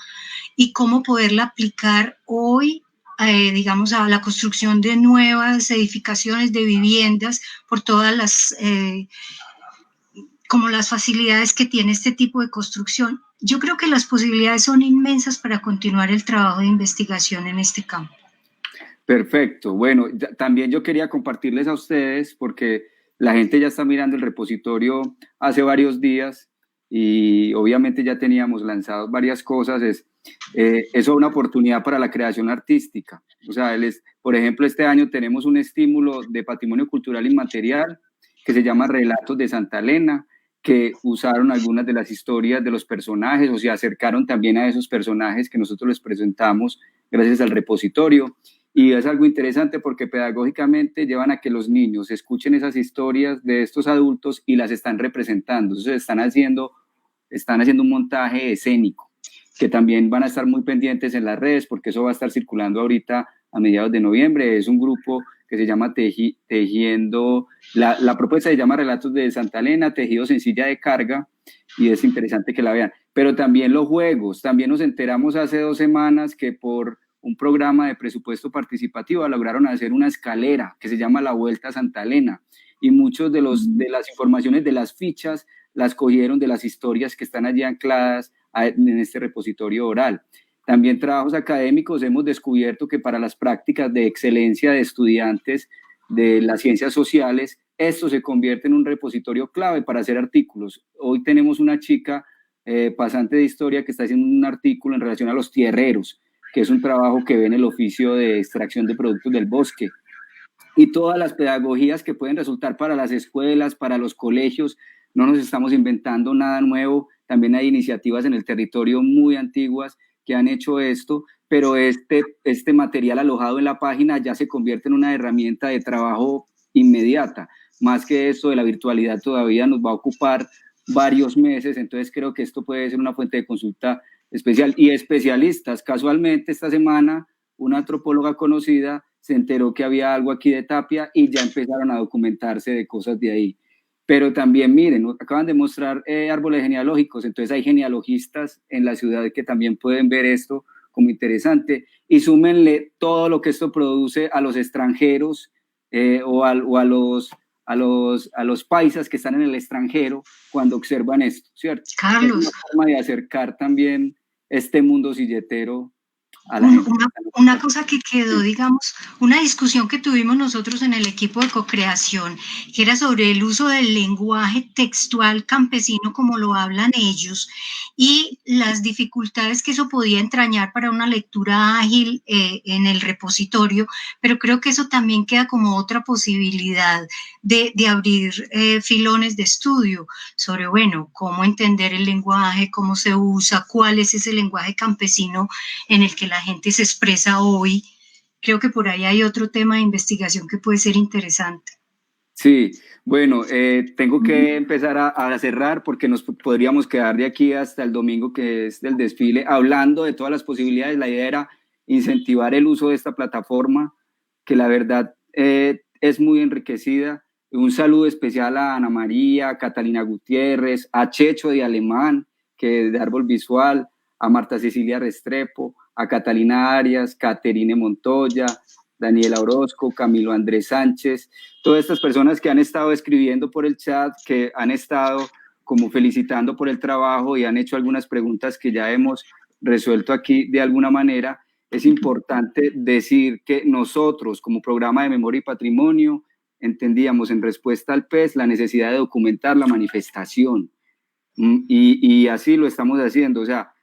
M: y cómo poderla aplicar hoy, digamos, a la construcción de nuevas edificaciones de viviendas por todas las, como las facilidades que tiene este tipo de construcción. Yo creo que las posibilidades son inmensas para continuar el trabajo de investigación en este campo.
L: Perfecto. Bueno, también yo quería compartirles a ustedes porque la gente ya está mirando el repositorio hace varios días y obviamente ya teníamos lanzado varias cosas. Eso es una oportunidad para la creación artística. O sea, por ejemplo, este año tenemos un estímulo de patrimonio cultural inmaterial que se llama Relatos de Santa Elena, que usaron algunas de las historias de los personajes o se acercaron también a esos personajes que nosotros les presentamos gracias al repositorio. Y es algo interesante porque pedagógicamente llevan a que los niños escuchen esas historias de estos adultos y las están representando. Entonces están haciendo un montaje escénico, que también van a estar muy pendientes en las redes porque eso va a estar circulando ahorita a mediados de noviembre. Es un grupo que se llama Tejiendo, la propuesta se llama Relatos de Santa Elena, Tejidos en Silla de Carga, y es interesante que la vean. Pero también los juegos, también nos enteramos hace 2 semanas que por un programa de presupuesto participativo lograron hacer una escalera que se llama La Vuelta a Santa Elena, y muchos de las informaciones de las fichas las cogieron de las historias que están allí ancladas en este repositorio oral. También trabajos académicos, hemos descubierto que para las prácticas de excelencia de estudiantes de las ciencias sociales, esto se convierte en un repositorio clave para hacer artículos. Hoy tenemos una chica pasante de historia que está haciendo un artículo en relación a los tierreros, que es un trabajo que ve en el oficio de extracción de productos del bosque. Y todas las pedagogías que pueden resultar para las escuelas, para los colegios, no nos estamos inventando nada nuevo. También hay iniciativas en el territorio muy antiguas que han hecho esto, pero este material alojado en la página ya se convierte en una herramienta de trabajo inmediata. Más que eso de la virtualidad todavía nos va a ocupar varios meses, entonces creo que esto puede ser una fuente de consulta especial. Y especialistas, casualmente esta semana una antropóloga conocida se enteró que había algo aquí de Tapia y ya empezaron a documentarse de cosas de ahí. Pero también miren, acaban de mostrar árboles genealógicos, entonces hay genealogistas en la ciudad que también pueden ver esto como interesante, y súmenle todo lo que esto produce a los extranjeros o a los paisas que están en el extranjero cuando observan esto, ¿cierto?
M: Carlos.
L: Es una forma de acercar también este mundo silletero a la gente.
M: Una cosa que quedó, digamos, una discusión que tuvimos nosotros en el equipo de co-creación, que era sobre el uso del lenguaje textual campesino como lo hablan ellos y las dificultades que eso podía entrañar para una lectura ágil en el repositorio, pero creo que eso también queda como otra posibilidad de abrir filones de estudio sobre, bueno, cómo entender el lenguaje, cómo se usa, cuál es ese lenguaje campesino en el que la gente se expresa hoy. Creo que por ahí hay otro tema de investigación que puede ser interesante.
L: Sí, bueno, tengo que empezar a cerrar porque nos podríamos quedar de aquí hasta el domingo, que es del desfile, hablando de todas las posibilidades. La idea era incentivar el uso de esta plataforma, que la verdad es muy enriquecida. Un saludo especial a Ana María, a Catalina Gutiérrez, a Checho de Alemán, que es de Árbol Visual, a Marta Cecilia Restrepo, a Catalina Arias, Caterine Montoya, Daniela Orozco, Camilo Andrés Sánchez, todas estas personas que han estado escribiendo por el chat, que han estado como felicitando por el trabajo y han hecho algunas preguntas que ya hemos resuelto aquí de alguna manera. Es importante decir que nosotros, como programa de Memoria y Patrimonio, entendíamos en respuesta al PES la necesidad de documentar la manifestación, y así lo estamos haciendo. O sea,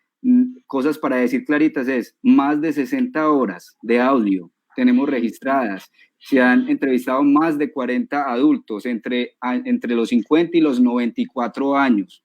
L: cosas para decir claritas es más de 60 horas de audio tenemos registradas, se han entrevistado más de 40 adultos entre los 50 y los 94 años,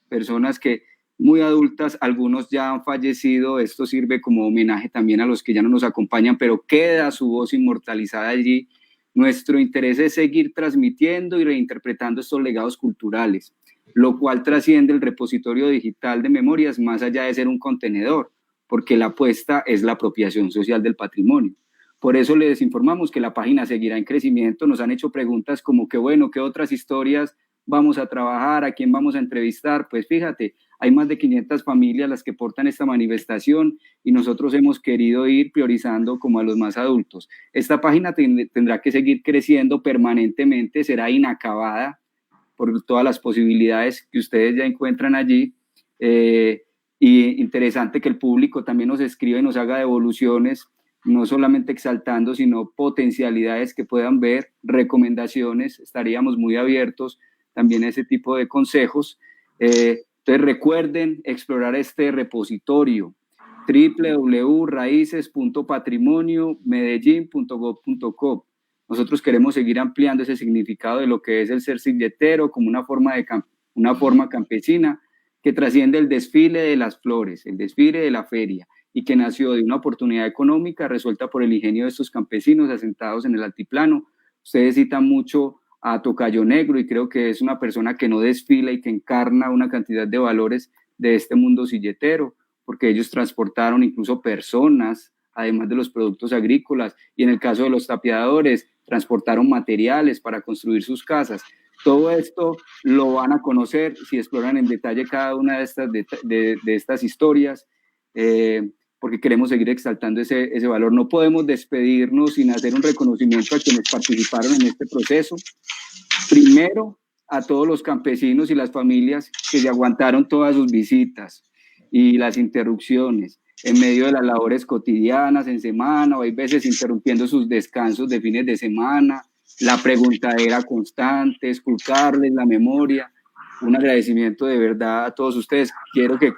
L: personas que muy adultas, algunos ya han fallecido. Esto sirve como homenaje también a los que ya no nos acompañan, pero queda su voz inmortalizada allí. Nuestro interés es seguir transmitiendo y reinterpretando estos legados culturales, lo cual trasciende el repositorio digital de memorias más allá de ser un contenedor, porque la apuesta es la apropiación social del patrimonio. Por eso les informamos que la página seguirá en crecimiento. Nos han hecho preguntas como que, bueno, ¿qué otras historias vamos a trabajar? ¿A quién vamos a entrevistar? Pues fíjate, hay más de 500 familias las que portan esta manifestación y nosotros hemos querido ir priorizando como a los más adultos. Esta página tendrá que seguir creciendo permanentemente, será inacabada por todas las posibilidades que ustedes ya encuentran allí. Y interesante que el público también nos escriba y nos haga devoluciones, no solamente exaltando, sino potencialidades que puedan ver, recomendaciones. Estaríamos muy abiertos también a ese tipo de consejos. Entonces recuerden explorar este repositorio www.raices.patrimoniomedellin.gov.co. Nosotros queremos seguir ampliando ese significado de lo que es el ser silletero como una forma de una forma campesina que trasciende el desfile de las flores, el desfile de la feria, y que nació de una oportunidad económica resuelta por el ingenio de estos campesinos asentados en el altiplano. Ustedes citan mucho a Tocayo Negro y creo que es una persona que no desfila y que encarna una cantidad de valores de este mundo silletero, porque ellos transportaron incluso personas, además de los productos agrícolas, y en el caso de los tapiadores, transportaron materiales para construir sus casas. Todo esto lo van a conocer si exploran en detalle cada una de estas historias, porque queremos seguir exaltando ese valor. No podemos despedirnos sin hacer un reconocimiento a quienes participaron en este proceso. Primero, a todos los campesinos y las familias que se aguantaron todas sus visitas y las interrupciones en medio de las labores cotidianas en semana, o hay veces interrumpiendo sus descansos de fines de semana, la preguntadera constante, esculcarles la memoria. Un agradecimiento de verdad a todos ustedes. Quiero que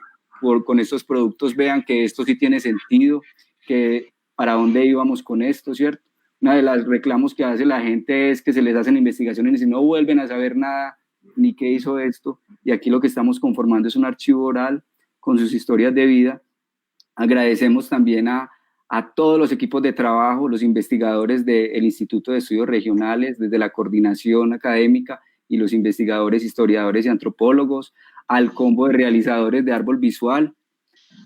L: con estos productos vean que esto sí tiene sentido, que para dónde íbamos con esto, ¿cierto? Una de las reclamos que hace la gente es que se les hacen investigaciones y no vuelven a saber nada, ni qué hizo esto, y aquí lo que estamos conformando es un archivo oral con sus historias de vida. Agradecemos también a todos los equipos de trabajo, los investigadores del Instituto de Estudios Regionales, desde la coordinación académica, y los investigadores, historiadores y antropólogos, al combo de realizadores de Árbol Visual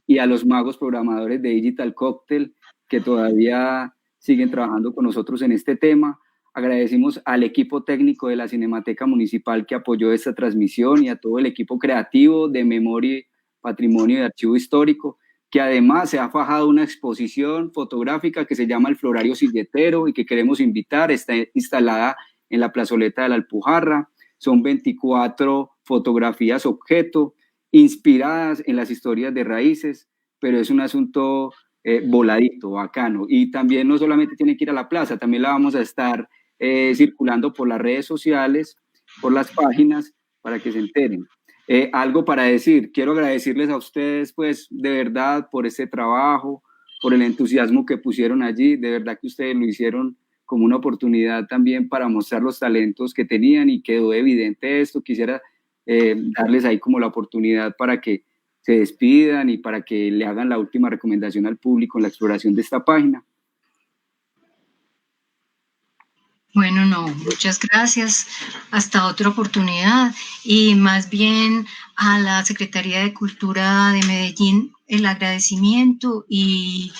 L: y a los magos programadores de Digital Cocktail que todavía siguen trabajando con nosotros en este tema. Agradecemos al equipo técnico de la Cinemateca Municipal que apoyó esta transmisión y a todo el equipo creativo de Memoria, Patrimonio y Archivo Histórico, que además se ha fajado una exposición fotográfica que se llama El Florario Silletero y que queremos invitar. Está instalada en la plazoleta de la Alpujarra. Son 24 fotografías objeto, inspiradas en las historias de raíces, pero es un asunto voladito, bacano. Y también no solamente tienen que ir a la plaza, también la vamos a estar circulando por las redes sociales, por las páginas, para que se enteren. Algo para decir, quiero agradecerles a ustedes, pues, de verdad, por este trabajo, por el entusiasmo que pusieron allí. De verdad que ustedes lo hicieron como una oportunidad también para mostrar los talentos que tenían, y quedó evidente esto. Quisiera darles ahí como la oportunidad para que se despidan y para que le hagan la última recomendación al público en la exploración de esta página.
M: Bueno, no, muchas gracias. Hasta otra oportunidad. Y más bien a la Secretaría de Cultura de Medellín el agradecimiento y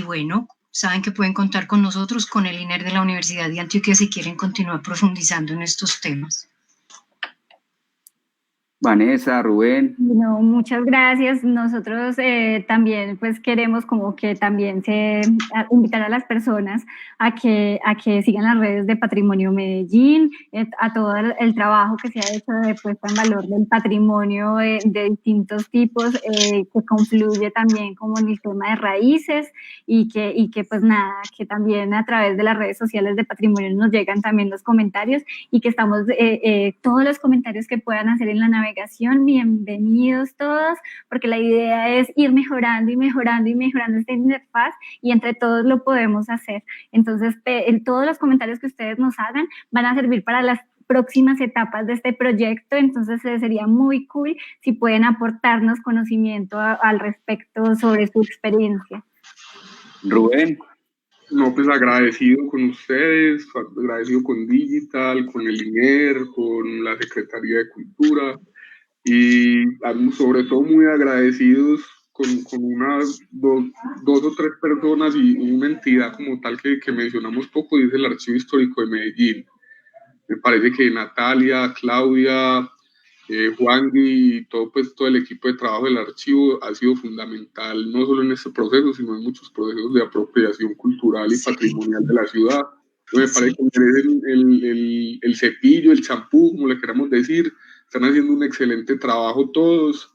M: bueno, saben que pueden contar con nosotros, con el INER de la Universidad de Antioquia, si quieren continuar profundizando en estos temas.
L: Vanessa, Rubén.
O: No, muchas gracias. Nosotros también pues queremos como que también invitar a las personas a que sigan las redes de Patrimonio Medellín, a todo el trabajo que se ha hecho de puesta en valor del patrimonio de distintos tipos, que confluye también como en el tema de raíces, y que pues nada, que también a través de las redes sociales de Patrimonio nos llegan también los comentarios, y que estamos, todos los comentarios que puedan hacer en la navegación, bienvenidos todos, porque la idea es ir mejorando y mejorando y mejorando esta interfaz, y entre todos lo podemos hacer. Entonces, todos los comentarios que ustedes nos hagan van a servir para las próximas etapas de este proyecto. Entonces sería muy cool si pueden aportarnos conocimiento al respecto sobre su experiencia.
L: Rubén.
N: No, pues agradecido con ustedes, agradecido con Digital, con el INER, con la Secretaría de Cultura, y sobre todo muy agradecidos con unas dos o tres personas y una entidad como tal que mencionamos poco, y es el Archivo Histórico de Medellín. Me parece que Natalia, Claudia, Juan y todo el equipo de trabajo del archivo ha sido fundamental, no solo en este proceso, sino en muchos procesos de apropiación cultural y patrimonial de la ciudad. Me parece que merecen el cepillo, el champú, como le queramos decir. Están haciendo un excelente trabajo todos,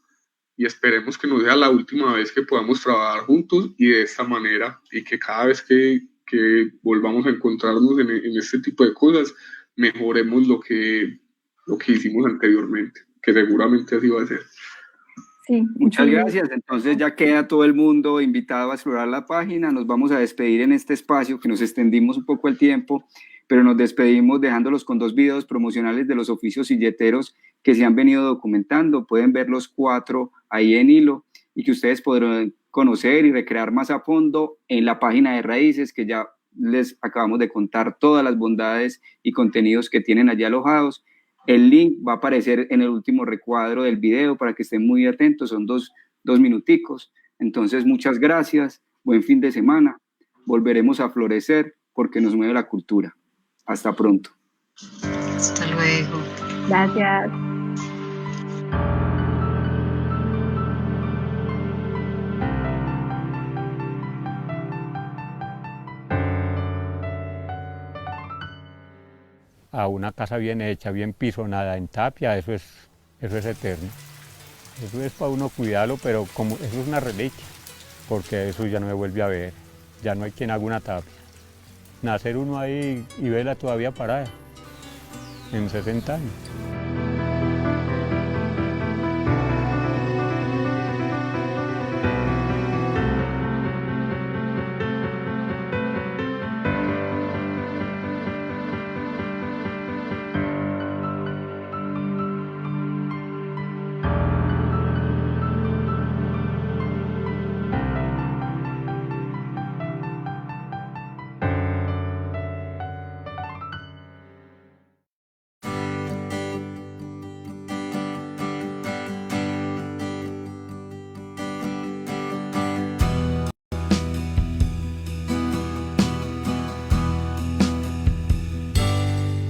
N: y esperemos que no sea la última vez que podamos trabajar juntos y de esta manera, y que cada vez que volvamos a encontrarnos en este tipo de cosas, mejoremos lo que hicimos anteriormente, que seguramente así va a ser.
O: Sí,
L: muchas gracias. Entonces ya queda todo el mundo invitado a explorar la página. Nos vamos a despedir en este espacio, que nos extendimos un poco el tiempo, pero nos despedimos dejándolos con 2 videos promocionales de los oficios silleteros que se han venido documentando. Pueden ver los 4 ahí en hilo y que ustedes podrán conocer y recrear más a fondo en la página de Raíces, que ya les acabamos de contar todas las bondades y contenidos que tienen allí alojados. El link va a aparecer en el último recuadro del video para que estén muy atentos, son dos minuticos. Entonces, muchas gracias, buen fin de semana. Volveremos a florecer porque nos mueve la cultura. Hasta pronto.
M: Hasta luego.
O: Gracias.
G: A una casa bien hecha, bien pisonada en tapia, eso es eterno. Eso es para uno cuidarlo, pero como eso es una reliquia, porque eso ya no se vuelve a ver, ya no hay quien haga una tapia. Nacer uno ahí y verla todavía parada, en 60 años.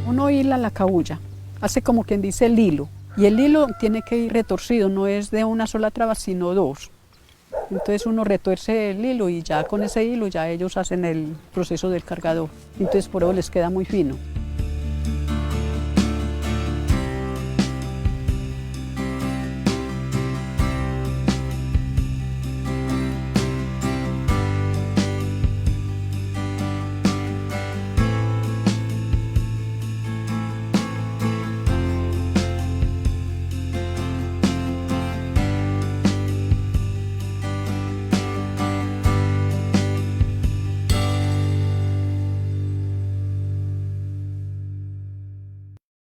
J: Uno hila la cabulla, hace como quien dice el hilo, y el hilo tiene que ir retorcido, no es de una sola traba, sino 2. Entonces uno retuerce el hilo y ya con ese hilo ya ellos hacen el proceso del cargador, entonces por eso les queda muy fino.